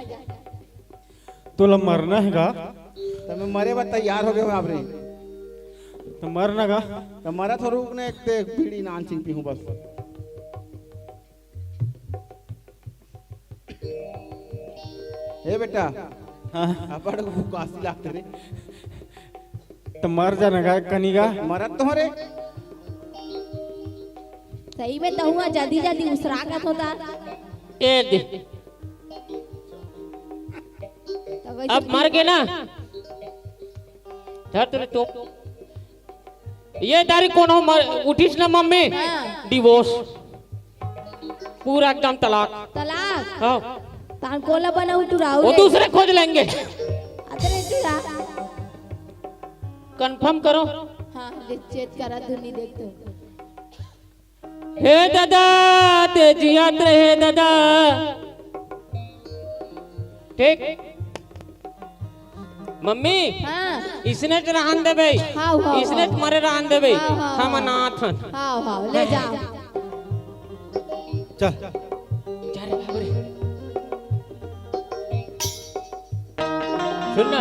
तोला मरना है का तो मैं मरे बा तैयार हो गए आप रे तो मरना का तो मरा तो रुक ने एक ते बीड़ी नान चिंग पी हूँ बस। ए बेटा हाँ अपड़ को कासी लागते रे तो मर जाना का कनिगा मरत तुम्हारे सही में तो हुआ जल्दी जल्दी उसरा का होता ए दे तो वैसे अब मर गए ना धर तेरे तो ये तारीख कौन हो उठीस ना मम्मी हाँ। डिवोर्स पूरा एकदम तलाक तलाक हाँ तान कोला बना तू राहु वो दूसरे खोज लेंगे अतरे तू कंफर्म करो हां चेक करा धुनी देख तो हे दादा ते जियात रहे दादा ठीक मम्मी हां इसने तो रहन दे भाई हाँ, हाँ, इसने हाँ। तुम्हारे रहन दे भाई हाँ, हाँ, हम हाँ। अनाथन हां हां ले जा चल जा रे बाप रे सुन ना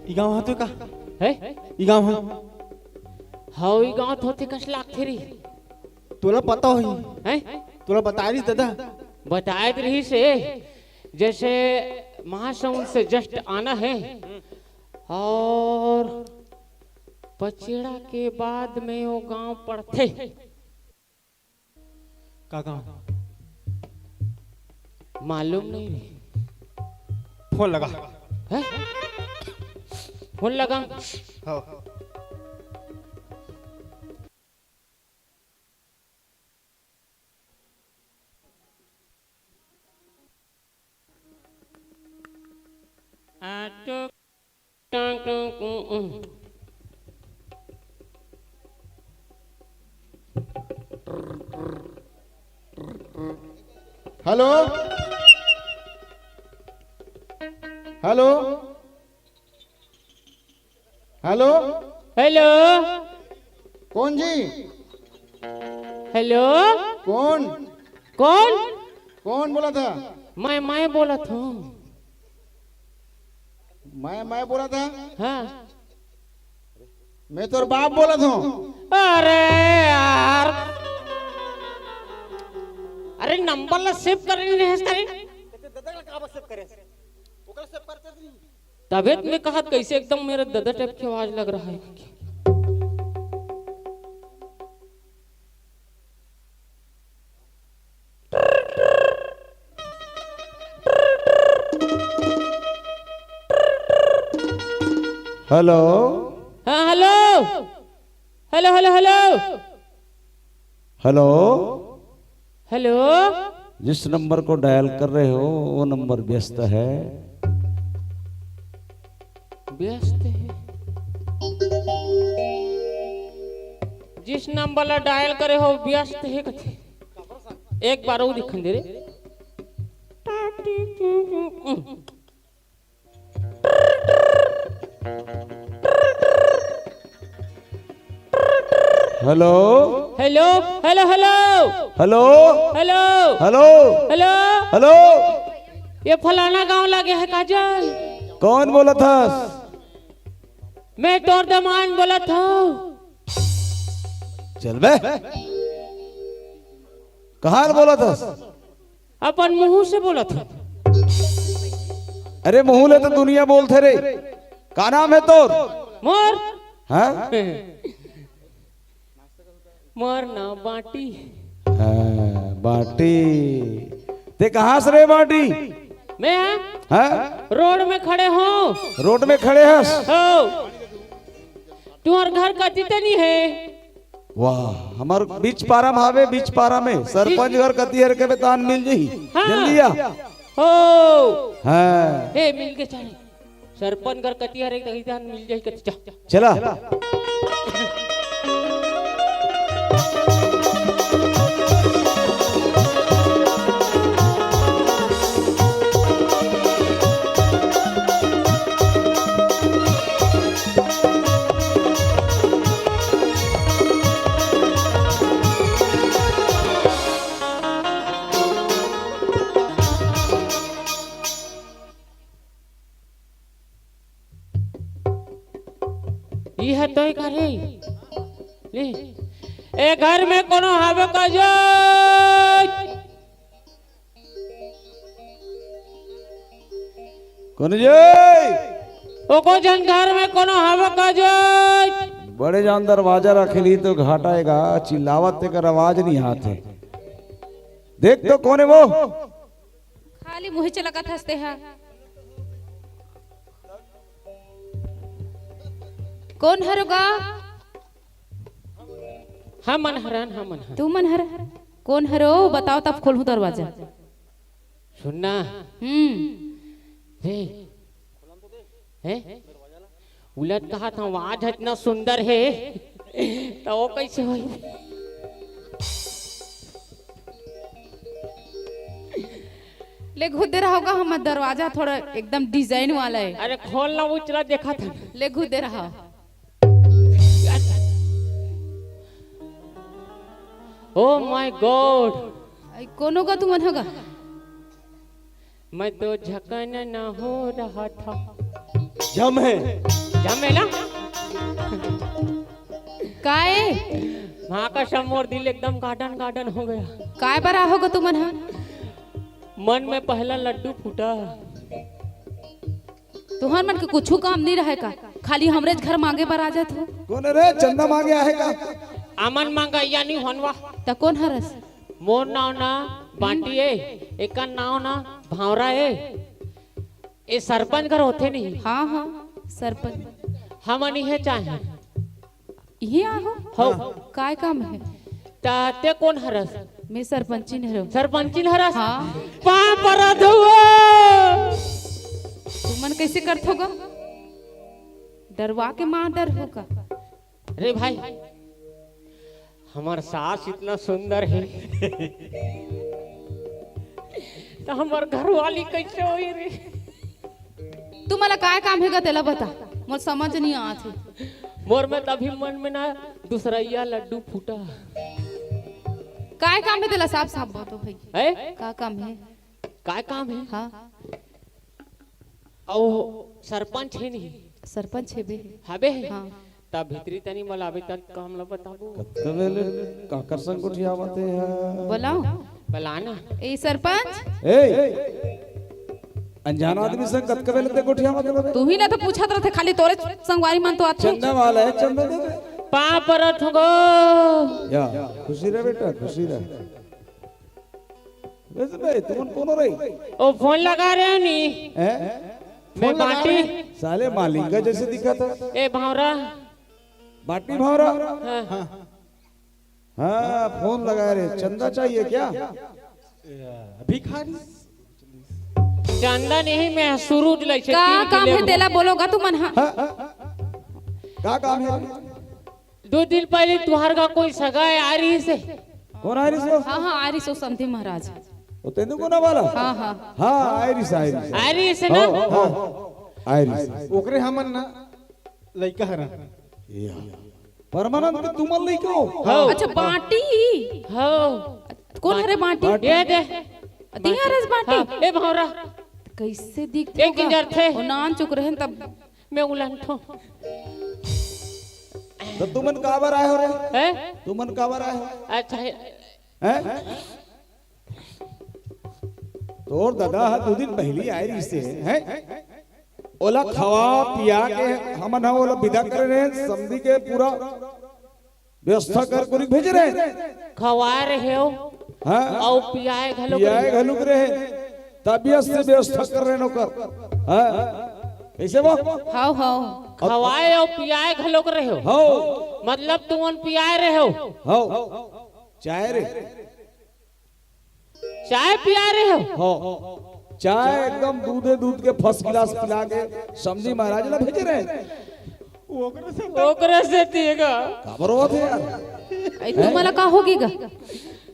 ई गांव हातो का है ई गांव हा हाउ ई गांव होते कस लाख थेरी तोला पता होई है तोला बता रही दादा बताए रही से जैसे महासमुंद से जस्ट आना है और पचेड़ा के बाद में वो गांव पड़ते का गांव मालूम नहीं फोन लगा है फोन लगा हाँ टुक टुक टुक हेलो हेलो हेलो हेलो कौन जी? हेलो कौन कौन? कौन बोला था? मैं बोला था। मैं बोला था? हाँ मैं तो बाप बोला था। अरे यार, अरे नंबर ला सेव कर नहीं है तबियत में कहा कैसे एकदम मेरे दादा टाइप की आवाज लग रहा है। हेलो हाँ hello hello hello hello hello hello. जिस नंबर को डायल कर रहे हो वो नंबर व्यस्त है। व्यस्त है? जिस नंबर ला डायल करे हो व्यस्त है कथे? एक बार वो दिखन दे रे। Hello hello hello hello hello hello hello hello. Hello ये फलाना गांव लगे है काजल। कौन बोला था? मैं तोर दमान बोला था। चल बे, कहाँ बोला था? अपन मुंह से बोला था। अरे मुहूले तो दुनिया बोलते रे। का नाम है तोर? मोर हाँ? मोर ना बाटी। हाँ, बाटी। ते कहाँ से रे बाटी? मैं हाँ? रोड में खड़े हूँ। रोड में खड़े हस? हो तुम्हार घर का नहीं है? वाह, हमार बीच पारा में हावे, बीच पारा में सरपंच घर कतिहर के बेतान मिल जी। हाँ। जल्दी आ। हो हाँ हे मिल के चले सरपंच घर कतिहर एक दही मिल जाए कति चला। ये है तो एक रे ले ए घर में कोनो हावे का जो कौन जे? ओ को जन घर में कोनो हावे का जो बड़े जान दरवाजा रखेली तो घाटाएगा। चिल्लावत ते कर आवाज नहीं आते। देख तो कौन है वो? खाली मुँह चलका हंसते हैं। कौन हरोगा? हम मन हरान हम मन तू मन हर कौन हरो? बताओ तब खोलूं दरवाजा। सुनना रे है उलट कहा था आवाज इतना सुंदर है तो वो कैसे हुई? ले घुदे रहा होगा। हम दरवाजा थोड़ा एकदम डिजाइन वाला है। अरे खोलना वो चला देखा था। ले घुदे रहा। ओ माय गॉड, कौन होगा? तू मन होगा? मैं तो झकन न हो रहा था। जम है। जमे ना काय वहाँ का समोर दिल एकदम गार्डन गार्डन हो गया। काय बरा होगा तू मन? मन में पहला लड्डू फूटा। तुहर मन के कुछ काम नहीं रहे का? खाली हमरे घर मांगे पर आ जात हो। कौन है रे? चंदा मांगे आएगा। अमन मांगा या नहीं होनवा? त कौन हरस? मोर नाव ना बांटी है, एक नाव ना भावरा है। ये सरपंच घर होते नहीं। हाँ हाँ सरपंच हम नहीं चाहे ये आहो। हो काय काम है? ताते कौन हरस? मैं सरपंची नहीं रहूं। सरपंची हरस? हाँ। पापरा धुआ तुमन कैसे करत होगा? डरवा के माँ डर होगा। अरे भाई हमार सास इतना सुंदर है तो हमार घरवाली कैसे होई रे? तुम्हाला काय काम है तेला बता, मोर समझ नहीं आती। मोर में तभी मन में ना दूसरैया लड्डू फूटा काय काम है तेला? साफ साफ बोलो भाई, है का काम है? काय काम है? हाँ ओ सरपंच है नहीं सरपंच है बे। हबे है हाँ तब भीतरी तनी मला अभी तक काम ला बताबो कवेले काकर संग उठियावते हैं। बोलाओ बलाना ए सरपंच, ए अनजान आदमी संग कत कवेले ते उठियावते बे। तू ही ना तो पूछत रहे खाली तोरे संगवारी मन तो आते। चंदा वाला है, चंदा दे दे। पा परत हो गो या खुशी रहे बेटा, खुशी रहे। वैसे बे तुम कौन हो रही? ओ फोन लगा रहे हो नी हैं? मैं बाटी साले मालिका जैसे दिखा था। ए भावरा बाटी भावरा। हाँ। हाँ फोन लगा रहे, चंदा चाहिए क्या? भिखारी चंदा नहीं मैं सुरूज लै छे का तीन काम है किलो। तेला बोलोगा तू मन? हाँ क्या काम है? 2 दिन पहले तुहार का कोई सगा है आ रही से कौन आयरिस हो? हाँ हाँ आरी सो समधी महाराज। वो तेंदु कोना वाला? हाँ हाँ हाँ आयरिस आयरिस आ रही से ना आयरिस। ओकरे हमन ना लइका हरा परमानंद के तुमन नहीं को? अच्छा बाटी हो कौन हरे बाटी? ये दे दिया रस बाटी। हाँ, ए भावरा कैसे दिखते एक इंजर थे और नान चुक रहे हैं तब। मैं उलंठो तो तुमन काबर आए हो रे? है तुमन काबर आए हो? अच्छा है हैं? तोर दादा 2 दिन पहली आयरिस से हैं? ओला खवा पिया के हमन हा ओला विदा कर रहे हैं, समझी के पूरा व्यवस्था कर कुरी भेज रहे हैं। खवा रहे हो हाँ और पियाए घलो पियाए घलुक रहे, तबियत से व्यवस्था कर रहे नौकर। हाँ कैसे वो? हाउ हाउ खवाए और पियाए घलो रहे हो हो मतलब तुम पियाए रहे हो हो चाय रे चाय पिया रहे हो हो चाय एकदम दूध के फर्स्ट गिलास पिला के समझी महाराज ला भेज रहे हैं। ओकरे से दिएगा खबर हुआ थे यार। तुम्हाला का होगीगा?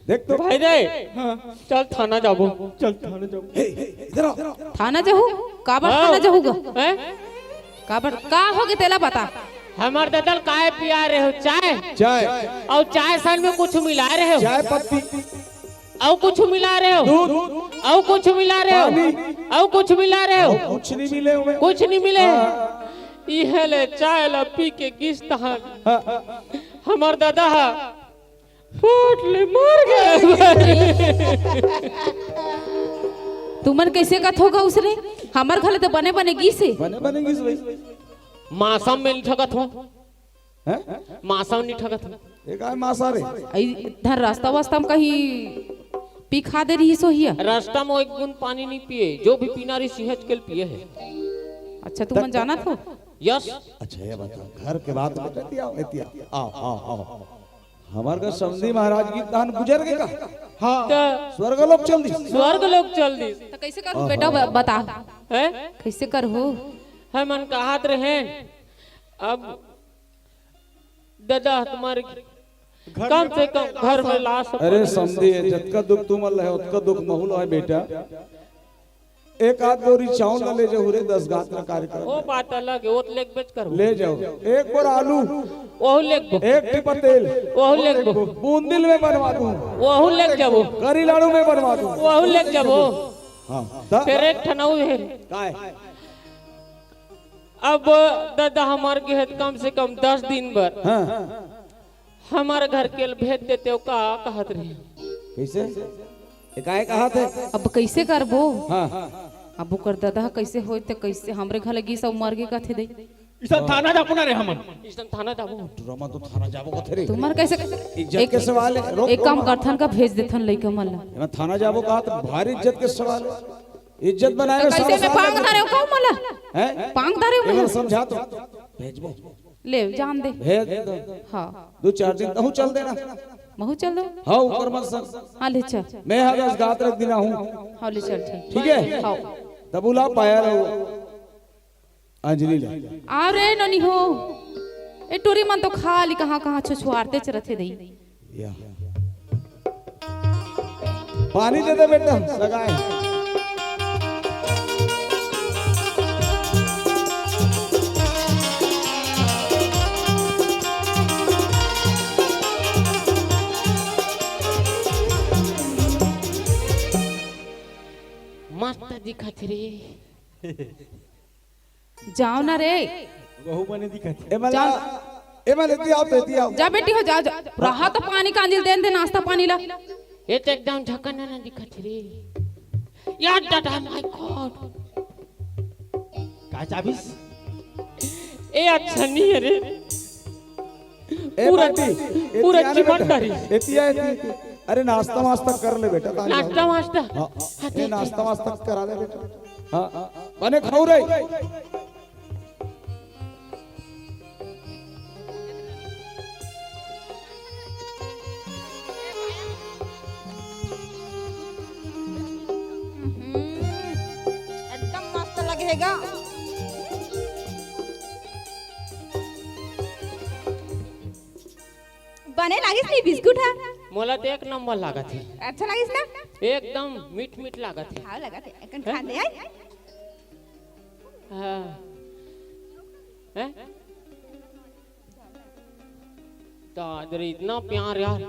देख तो भाई रे चल थाना जाबो चल थाने जाओ। इधर आओ। थाना जाहू? काबर थाना जाहूगा? हैं काबर का होगे तेला बता। हमार ददल काय पिया रहे हो चाय चाय और चाय सन में कुछ मिला रहे हो चाय पत्ती और कुछ मिला रहे हो दूध और कुछ मिला रहे हो और कुछ मिला रहे हो कुछ नहीं मिले हुए। कुछ नहीं मिले इहे ले चाय ला पी के किस्त हमार दादा फूट ले मर गए। तुमन कैसे कथ होगा उसने? हमार घर तो बने बने गीसे बने बनेगी इस भाई। मासम में नहीं ठगत हो हैं? मासम नहीं ठगत हो एक आए मासा रे। इधर रास्ता वास्ता में कहीं पी खा दे रही सो हिया। रास्ता में एक बूंद पानी नहीं पिए जो भी पीना रही सेहत के लिए पिए है। अच्छा तुमन जाना था? यस अच्छा ये बताओ घर के बात बताती आओ इतिया आओ आओ आओ। हमार का समझी महाराज की दान गुजर गए का? हाँ तो स्वर्ग लोक चल दी। स्वर्ग लोग चल दी तो कैसे करूं बेटा बता है कैसे कर हो? है मन का हाथ रहे अब दादा तुम्हारे कम से कम घर में ला सकते। अरे समझी जतका दुख तुम अल्लाह है उतका दुख महूल है बेटा। एक आध गोरी चावल न ले जाओ रे 10 गात का कार्यक्रम वो बात अलग है वो तो लेक बेच कर ले जाओ। एक बोर आलू, वो लेक बो एक टिपा तेल, वो लेक बो बूंदिल में बनवा दूं, वो लेक जाबो करी लाड़ू में बनवा दूं। वो लेक जाबो हाँ फिर एक ठनाऊ है काय अब दादा हमारे के कम से कम 10 दिन भर हाँ हमारे घर के भेज देते हो का कहत रहे कैसे एकाएक कहा थे? अब कैसे करबो? हाँ अब कर दादा कैसे होय त कैसे हमरे घर लगी सब मर के कथे दे। इसा थाना जापना रे हमन इसम थाना जाबो ड्रामा तो थाना जाबो कथे रे। तुम्हार कैसे इज्जत के सवाल है। रोक एक काम करथन का भेज देथन लइका मन ला। मैं थाना जाबो कहा तो भारी इज्जत के सवाल है। इज्जत बनाए तो कैसे मैं पांग धरे को मला हैं? पांग धरे एक बार मला समझा तो भेजबो ले जान दे। भेज दो हां 2-4 दिन कहूं चल देना। महू चल दो। हाँ ऊपर मत सर हां ले चल। मैं हर गात रख देना हूँ हां ले चल ठीक है। हां तबुला पाया रहो अंजलि ले अरे ननी हो ए टोरी मन तो खाली कहाँ कहाँ छुछुआरते चरथे दई या पानी दे दे बेटा लगाए मस्त दिखत रे। जाओ ना रे बहु बने दिखत ए मला देती आओ जा बेटी हो जा जा रहा तो पानी का अंजिल दे नाश्ता पानी ला ये तो एकदम झकन ना दिखत रे। यार दादा माय गॉड का चाबीस ए अच्छा नहीं है रे। ए पूरा बेटी पूरा चिमंडरी एतिया अरे नाश्ता वास्ता कर ले बेटा नाश्ता वास्ता हाँ ये नाश्ता वास्ता करा दे बेटा हाँ बने खाऊ रही एकदम मस्त लगेगा। बने लागिस नहीं बिस्कुट है मोला तो एक नंबर लागत है। अच्छा लागिस ना एकदम मीठ मीठ लागत है। हाँ लगा थे एकन खा दे आई हाँ हैं दादरी इतना प्यार यार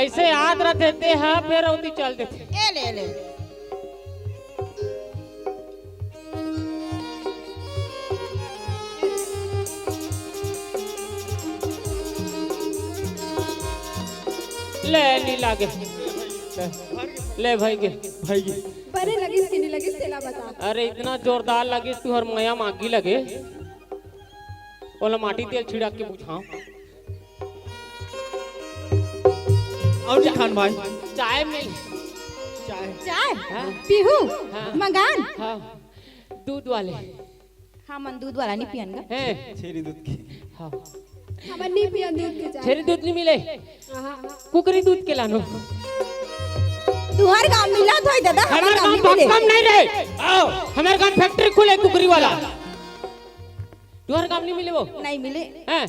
ऐसे याद रखते थे हाँ फिर उती चल देते। ए ले ले ले नहीं लागे ले भाई के भाई बने लगिस कि नहीं लगिस तेला बता। अरे इतना जोरदार लगे तू हर मया मागी लगे बोला माटी तेल छिड़क के बुझाओ और जी खान भाई चाय मिल चाय चाय हाँ? पीहू हाँ। मंगान हाँ दूध वाले हाँ मन दूध वाला नहीं पियन गा हैं छेरी दूध की हाँ हमन नहीं पियन दूध के चाय छेरी दूध नहीं मिले कुकरी दूध के लानो तुहार गांव मिला तो दादा हमारे हमार गांव गांव नहीं कम मिले नहीं रहे आओ हमारे गांव फैक्ट्री खुले कुकरी वाला तुम्हारे गांव नहीं मिले वो नहीं मिले हैं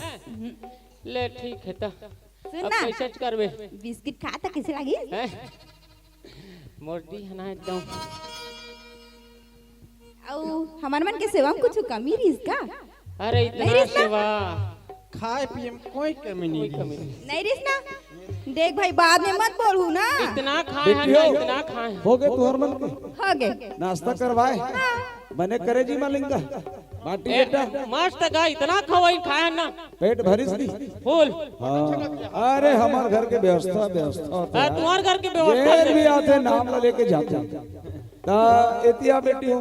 ले ठीक है तो सुन अब ना कैसे करबे बिस्किट खा तो कैसे लगी हैं मोटी है ना एकदम औ हमार मन के सेवा में कुछ कमी रहीस का अरे नहीं इतना रिश्ता? सेवा खाए पिए में कोई कमी नहीं कमी है। नहीं नहीं रहीस ना देख भाई बाद में मत बोलू ना इतना खाए हैं बेटियों। ना इतना खाए हैं। हो गए तुहर मन के हो गए नाश्ता करवाए बने करे जी मालिंगा बाटी बेटा मस्त गा इतना खवाई खाए ना पेट भरिस दी फूल हाँ अरे हमारे घर के व्यवस्था होता है। तुम्हारे घर की व्यवस्था जेल भी आते नाम ला लेके जाते ता एतिया बेटी हो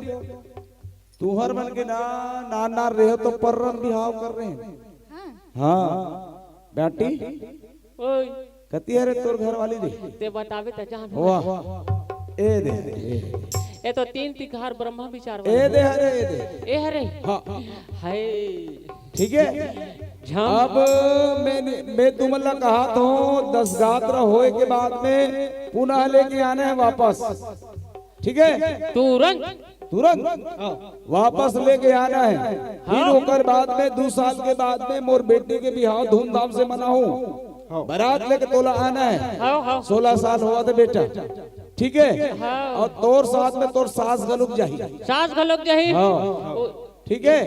तुहर मन के ना नाना रहे तो पर्रन बिहाव कर रहे हैं हाँ बेटी ओए कती है रे तोर घर वाली दे ते बतावे त जान वाह ए दे ये तो तीन तिखार ब्रह्मा विचार ए दे अरे ए दे ए हरे हाँ हाय ठीक है झम अब मैं तुमला कहा तो 10 गात्र होए के बाद में पुनः लेके आने हैं वापस ठीक है तुरंत तुरंत वापस लेके आना है फिर होकर बाद में 2 साल के बाद में मोर बेटी के बिहाव धूमधाम से मनाऊं बारात लेके तोला आना है हाओ हाओ 16 साल हुआ था बेटा ठीक है और तोर साथ में तोर सास गलुक जाही सास गलोक जही हाँ ठीक है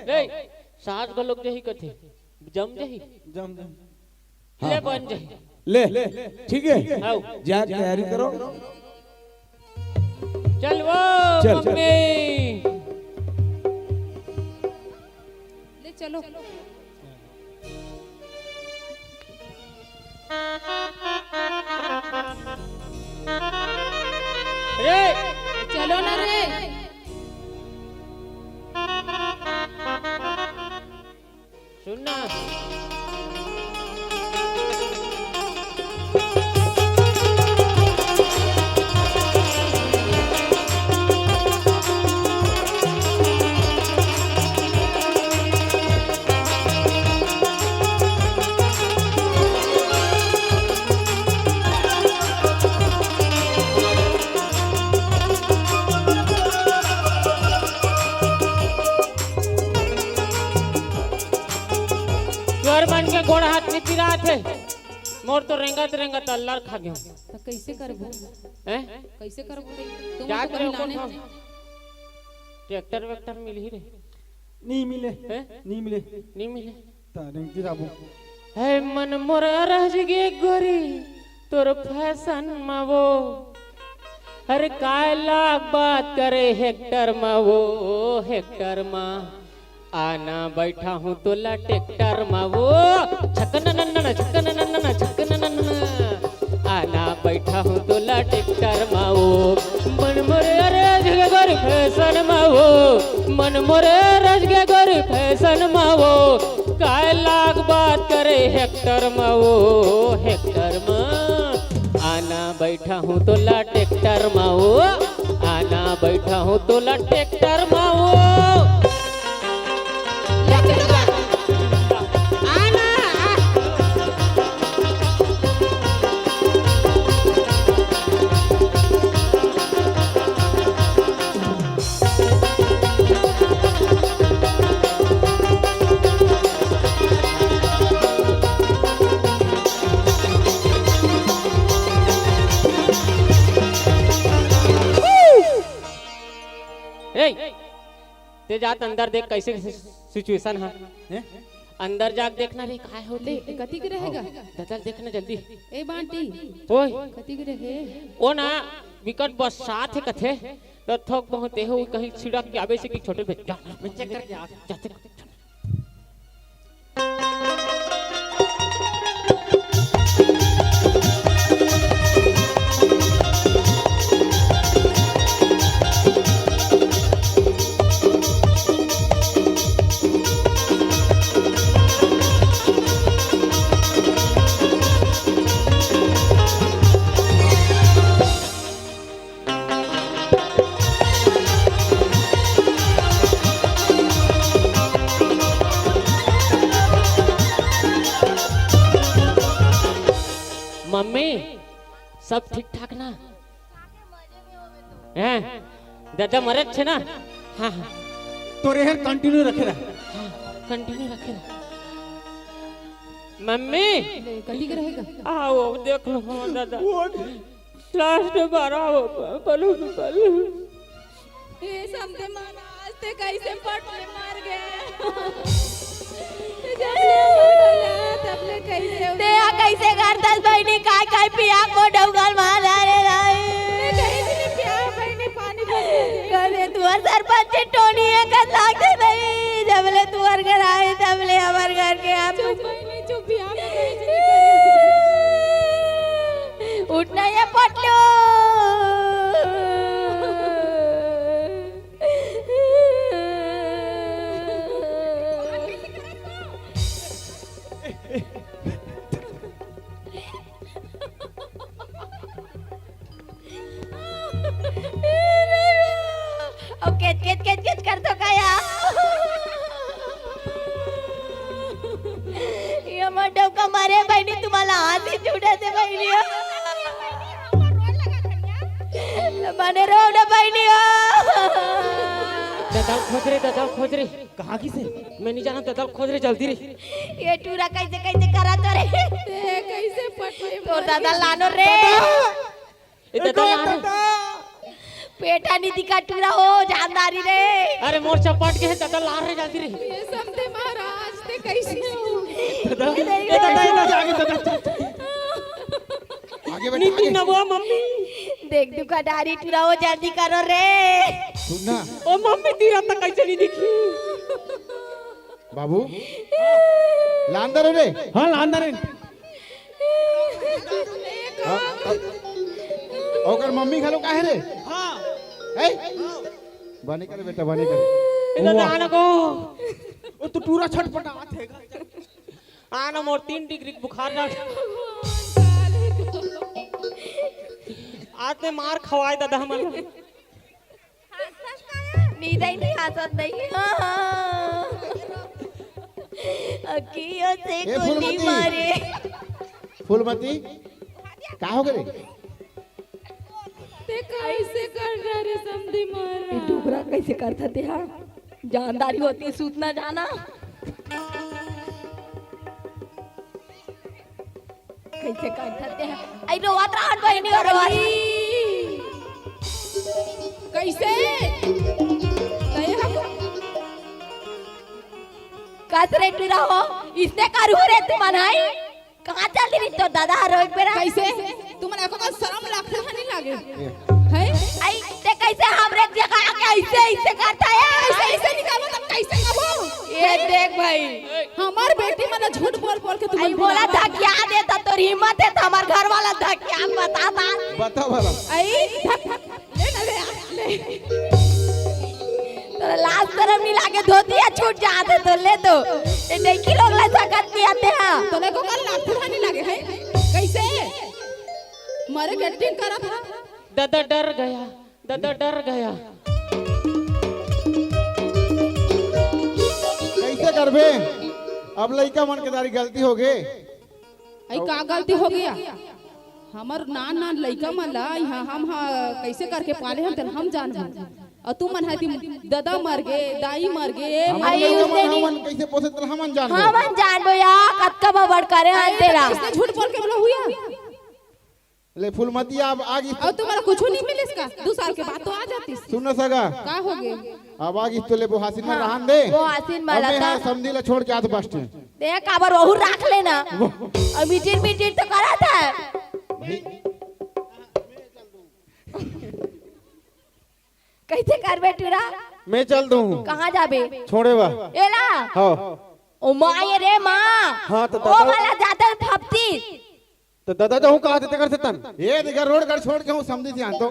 रे सास गलोक जही कथे जम जही जम जम ले बन जही ले ठीक है आओ जा तैयारी करो चल वो चल, चल। मम्मी ले चलो रे चलो ना रे सुनना गोड़ हाथ में पिरा थे मोर तो रेंगत अल्लाह खा गयो तो कैसे करबो हैं कैसे करबो तुम जा तो करे कहीं कौन लाने ट्रैक्टर वेक्टर मिल ही रे नहीं मिले हैं नहीं मिले नहीं मिले तारे गिराबो है मन मोर रह गे गोरी तोर फैशन मावो हर कायला बात करे हेक्टर मावो हेक्टर मा आना बैठा हूँ तोला ट्रैक्टर मावो छकन नन्ना छकन नन्ना छकन नन्ना आना बैठा हूँ तोला ट्रैक्टर मावो मन मोरे रज गे गोरी फैशन मावो मन मोरे रज गे गोरी फैशन मावो काय लाग बात करे हेक्टर मावो हेक्टर मा आना बैठा हूँ तोला ट्रैक्टर मावो आना बैठा हूँ तोला ट्रैक्टर मावो ते जात अंदर देख कैसे सिचुएशन है अंदर जाके देखना रे काय होते ले कथी के रहेगा ददल देखना जल्दी ए बांटी ओए कथी के रहे ओ ना विकट बरसात है कथे तो थक बहुत हो कहीं छिड़क के आवे से कि छोटे बच्चा मैं चेक करके आ जाते मम्मी सब ठीक ठाक ना हैं दादा मरद छे ना हाँ हाँ तोरे हेर कंटिन्यू रखे रहा कंटिन्यू रखे मम्मी ले कथी के रहेगा आओ देख लो हाँ दादा लास्ट बार आओ पलू पलू ये समझे महाराज ते कैसे पटले मार गए तबले कैसे ते आ कैसे करतस बहिनी काय काय पिया को डौगल मार रे रे कैसे पिया बहिनी पानी भर करे तुअर सरपंच टोनी है का लागते नहीं जबले तुअर घर आए तबले हमार घर के आप बहिनी चुप पिया में कैसे उठना ये पटलो केच करतो काय ये मंडप का मारे बहिणी तुम्हाला हाती जुडाते बहिणी मने रो ना बहिणी दादा खोज रे कहाँ की से मैं नहीं जाना दादा खोज रे जल्दी रे ये टूरा कैसे कैसे करा तो रे कैसे पटले तो दादा लानो रे ए दादा ला रे पेटा निधि का टूरा हो जानदारी रे अरे मोर चपाट के है दादा ला रे जल्दी रे ये समझे महाराज ते कैसे हो दादा आगे दादा आगे बेटा नीति आगे नवा मम्मी देख दुकानदारी टूरा हो जल्दी करो रे सुनना ओ मम्मी तेरा तक कैसे नहीं दिखी बाबू लांदर रे हाँ लांदर ओकर मम्मी खालो काहे रे हाँ ए बने करे बेटा बने करे दादा आना को वो तो टूरा छटपटा आथेगा आना मोर 3 डिग्री बुखार जा आज ने मार खवाए दादा हमन नींद ही नहीं हंसत नहीं अकियो से ए, गोली फूलमती। मारे फूलमती का हो गए ते कैसे कर रहा रे समधी मार डुबरा कैसे करता थे हाँ जानदारी होती है सूतना जाना कैसे काटते हैं आई रोवत रहन बहिनी और कैसे कातरे टूरा हो इसने करू रे तू मनाई कहां चल रही तो दादा रोई पे कैसे तुम्हारे को शर्म लगता है नहीं लागे है आई ते कैसे हमरे जगह आके ऐसे ऐसे करता है ऐसे ऐसे निकालो तब कैसे कबो ये देख भाई हमार बेटी मने झूठ बोल बोल के आई बोला था क्या देता तो हिम्मत है तो हमार घर वाला था क्या बता बता भला आई ले ना ले तो लाज शर्म नहीं लागे धोतिया छूट जाते तो ले दो ये देखी लोग ला सकत नहीं आते हैं तो ले को कल लगता नहीं लागे है कैसे मारे गेटिंग करा था दादा डर गया, दादा डर गया। कैसे करबे अब लड़का मन के तारी गलती हो गए आई का गलती हो गया हमर नान नान लड़का मन ला यहाँ हम कैसे करके पाले हम जानबो और तू मन है दादा मर गए दाई मर गए हमन कैसे पोसे त हमन जानबो हमन जानबो या कत्का बड़ करे हां तेरा किसने झूठ बोल के बोला हुआ ले फूलमतिया अब आगी और तुम्हारा कुछ नहीं मिले इसका 2 साल के बाद तो आ जाती सुन सगा का हो गए अब आगी तो ले वो हासिन में रहन दे वो हासिन वाला अब था मैं समझी ला छोड़ के आते बस स्टैंड देख अबर वहु रख लेना और मीटिंग मीटिंग तो करा था कैसे कर बेटूरा मैं चल दूं कहां जाबे छोड़े बा एला हाँ ओ माँ रे माँ हाँ, तो ओ दादा- वाला जाता फपती तो दादा जाऊं कहा देते कर तन ये देखा रोड कर छोड़ के हूं समझी थी तो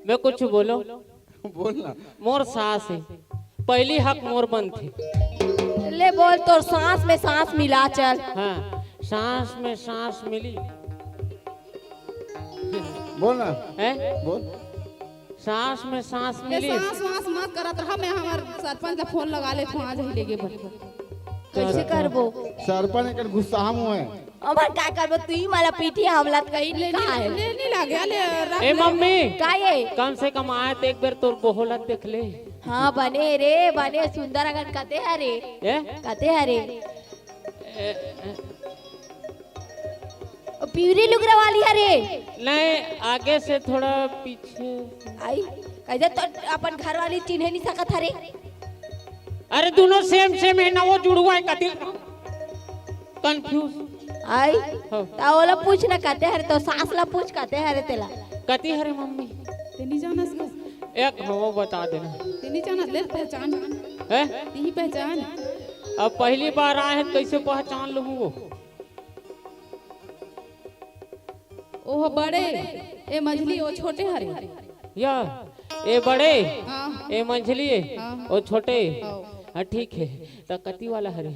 मैं कुछ बोलो बोलना मोर सास है पहली हक मोर बन थी। ले बोल तो सांस में सांस मिला चल हाँ सांस में सांस मिली बोलना है बोल सांस में सांस ले मिली सांस वास मत करत रहा मैं हमार सरपंच ला फोन लगा ले तो आज ही लेके बढ़ कैसे करबो सरपंच कर गुस्सा हम हुए अमर का करबो तू ही माला पीठी हमला कहीं ले का है ले नहीं लागे ले रख ए मम्मी का ये कम से कम आए तो एक बार तोर बोहलत देख ले। हाँ बने रे बने सुंदर अगन कते हरे ए? कते हरे प्यूरी लुगरा वाली हरे नहीं आगे से थोड़ा पीछे। आई कैसे तो अपन घर वाली चिन्ह नहीं सकत हरे अरे दोनों सेम सेम है ना वो जुड़वा है कति कंफ्यूज आई हाँ। तावला पूछ ना कते हरे तो सास ला पूछ कते हरे तेला कति हरे मम्मी तेनी जानस का एक हो बता देना तेनी जानस ले पहचान है तेही पहचान अब पहली बार आए हैं कैसे पहचान लूँ वो ओह बड़े ए मझली ओ छोटे हरे या ए बड़े हाँ ए मंझली हाँ। ओ छोटे हाँ। हाँ ठीक है तो कति वाला हरे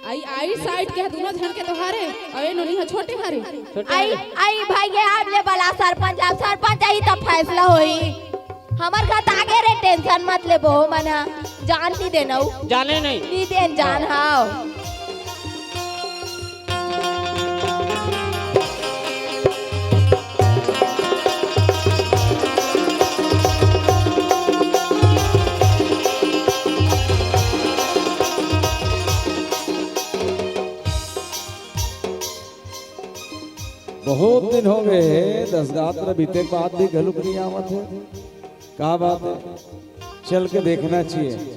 आई साइड के दोनों झन के तोहारे अरे नोनी है छोटे हरे छोटे आई हरे। आई भाई ये आप ले बला सरपंच अब सरपंच आई तब फैसला होई हमर खत आगे रे टेंशन मत ले बो मना जान नहीं देना जाने नहीं नी देन जान हाओ बहुत दिन हो गए 10 रात्र बीते के बाद भी घलुक नहीं आवत है क्या बात है चल के देखना चाहिए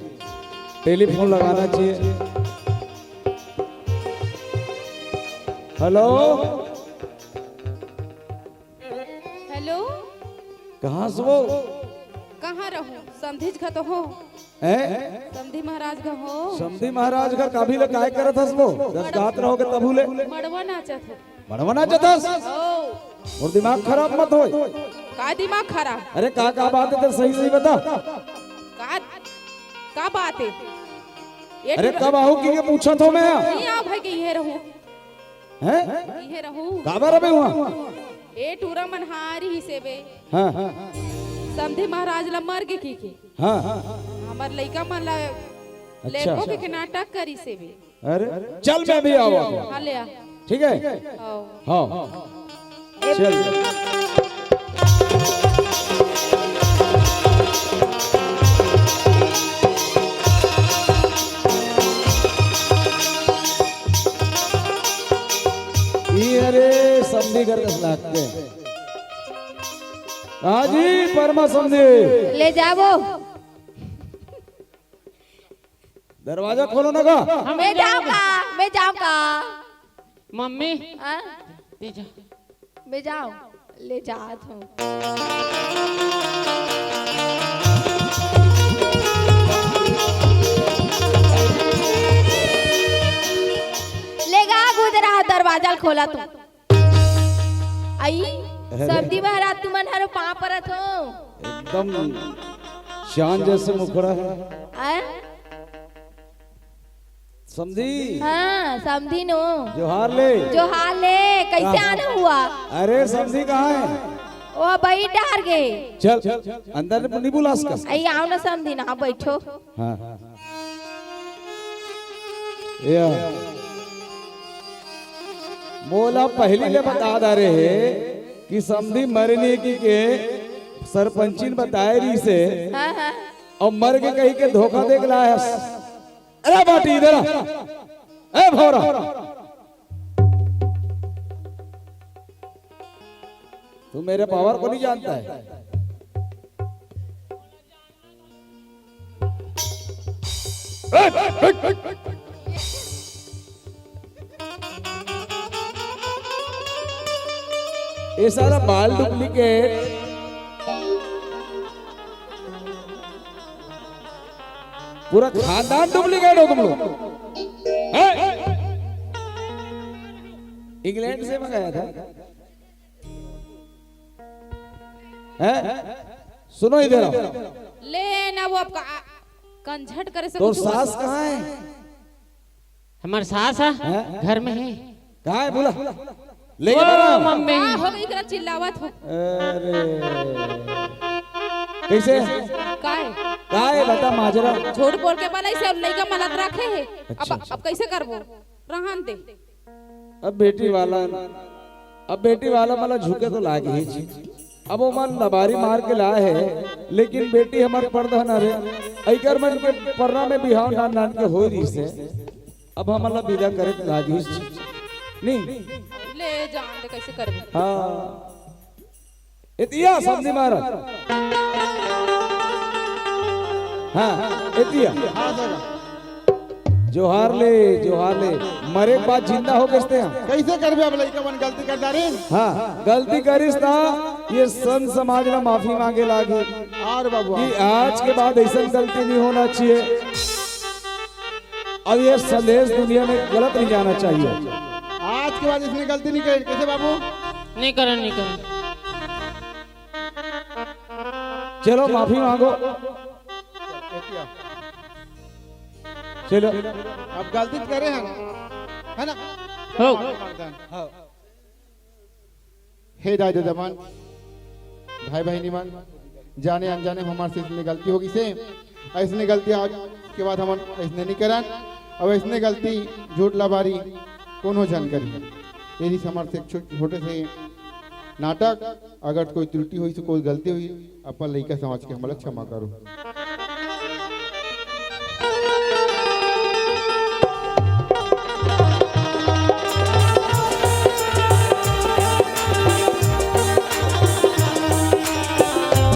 टेलीफोन लगाना चाहिए हेलो हेलो कहाँ से वो कहाँ रहो समधिज का तो हो हैं समधी महाराज का हो समधी महाराज का काभी ले काय करत हस वो 10 रात्र हो गए तबू ले मड़वा नाचत हो बड़वना चतस ओ और दिमाग खराब मत होए का दिमाग खराब अरे का बात है तो सही सही बता का बात है ये अरे कब आहू की ये पूछा तो मैं नहीं आओ भाई के ये रहूं हैं ये रहूं काबर अबे हुआ ए टूरा मनहारी ही सेबे हाँ समधी महाराज ला मर के की हाँ हमर लइका मन ला लेको के नाटक करी सेबे अरे चल मैं भी आवा हां ले आ ठीक है आओ हाँ चल कर 10 लाख के। हाँ जी परमा समझे, ले जाओ। दरवाजा खोलो ना का। मैं जाऊंगा। मम्मी हाँ? दे जा। मैं जाऊं, ले जात हूँ। लेगा गुजरा दरवाजा खोला तू। आई सर्दी महाराज तू मन हरो पाँव परत हो। एकदम शान जैसे मुखड़ा है आय? समझी। हाँ समझी नो। जोहार ले। जो हाल ले कैसे आना हुआ? अरे समझी कहाँ है? ओ भाई डर गए। चल अंदर नहीं बुला उसका। आई आओ ना समझी ना बैठो। हाँ या मोला पहली ले बता दा रहे कि समझी मरने की के सरपंची ने बताए रही से हाँ हाँ। और मर के कहीं के धोखा देख लाया। अरे बाटी इधर आ। ए भौरा तू मेरे पावर को नहीं जानता है। ये सारा बाल डुप्लीकेट पूरा खानदान डुप्लीकेट हो तुम लोग। इंग्लैंड से मंगाया था। सुनो इधर आओ। ले ना वो आपका कंझट करे से तो कुछ सास कहाँ है? हमारे सास है घर में है। कहाँ है बोला ले ओ बना। मम्मी हाँ, हो गई करा चिल्लावत हो। अरे कैसे काय है बता माजरा। झूठ बोल के बोला इसे लइका मलत रखे है। अब कैसे करबो? रहन दे। अब बेटी वाला मतलब झुके तो लागे ही चीज। अब वो मन लबारी मार के लाए है लेकिन बेटी हमारे पर्दा न रहे ऐकर मन के पर्रा में बिहाव नान नान के हो रही से अब हमारा विदा करे तो लागे ही चीज नहीं। ले जान दे कैसे करबो। हाँ इतिया समझी महाराज। हाँ इतिया जोहार ले मरे के बाद जिंदा हो कैसे हैं? कैसे करबे अब लइका मन गलती कर दारिन। हाँ गलती करिस ना ये संत समाज में माफी मांगे लागी और बाबू कि आज के बाद ऐसा गलती नहीं होना चाहिए। अब ये संदेश दुनिया में गलत नहीं जाना चाहिए। आज के बाद इसने गलती नहीं करी। कैसे बाबू? नहीं करें। चलो माफी मांगो। चलो अब गलती करे हैं है ना? हो हे दादा जमान भाई बहनी मान जाने अनजाने हमारे से इसने गलती होगी से ऐसने गलती आज के बाद हम ऐसने नहीं करन। अब ऐसने गलती झूठ लबारी कोनो जन करी। यदि हमारे से छोटे से नाटक अगर कोई त्रुटि हुई तो कोई गलती हुई अपन लड़का समझ के हमारा क्षमा करो।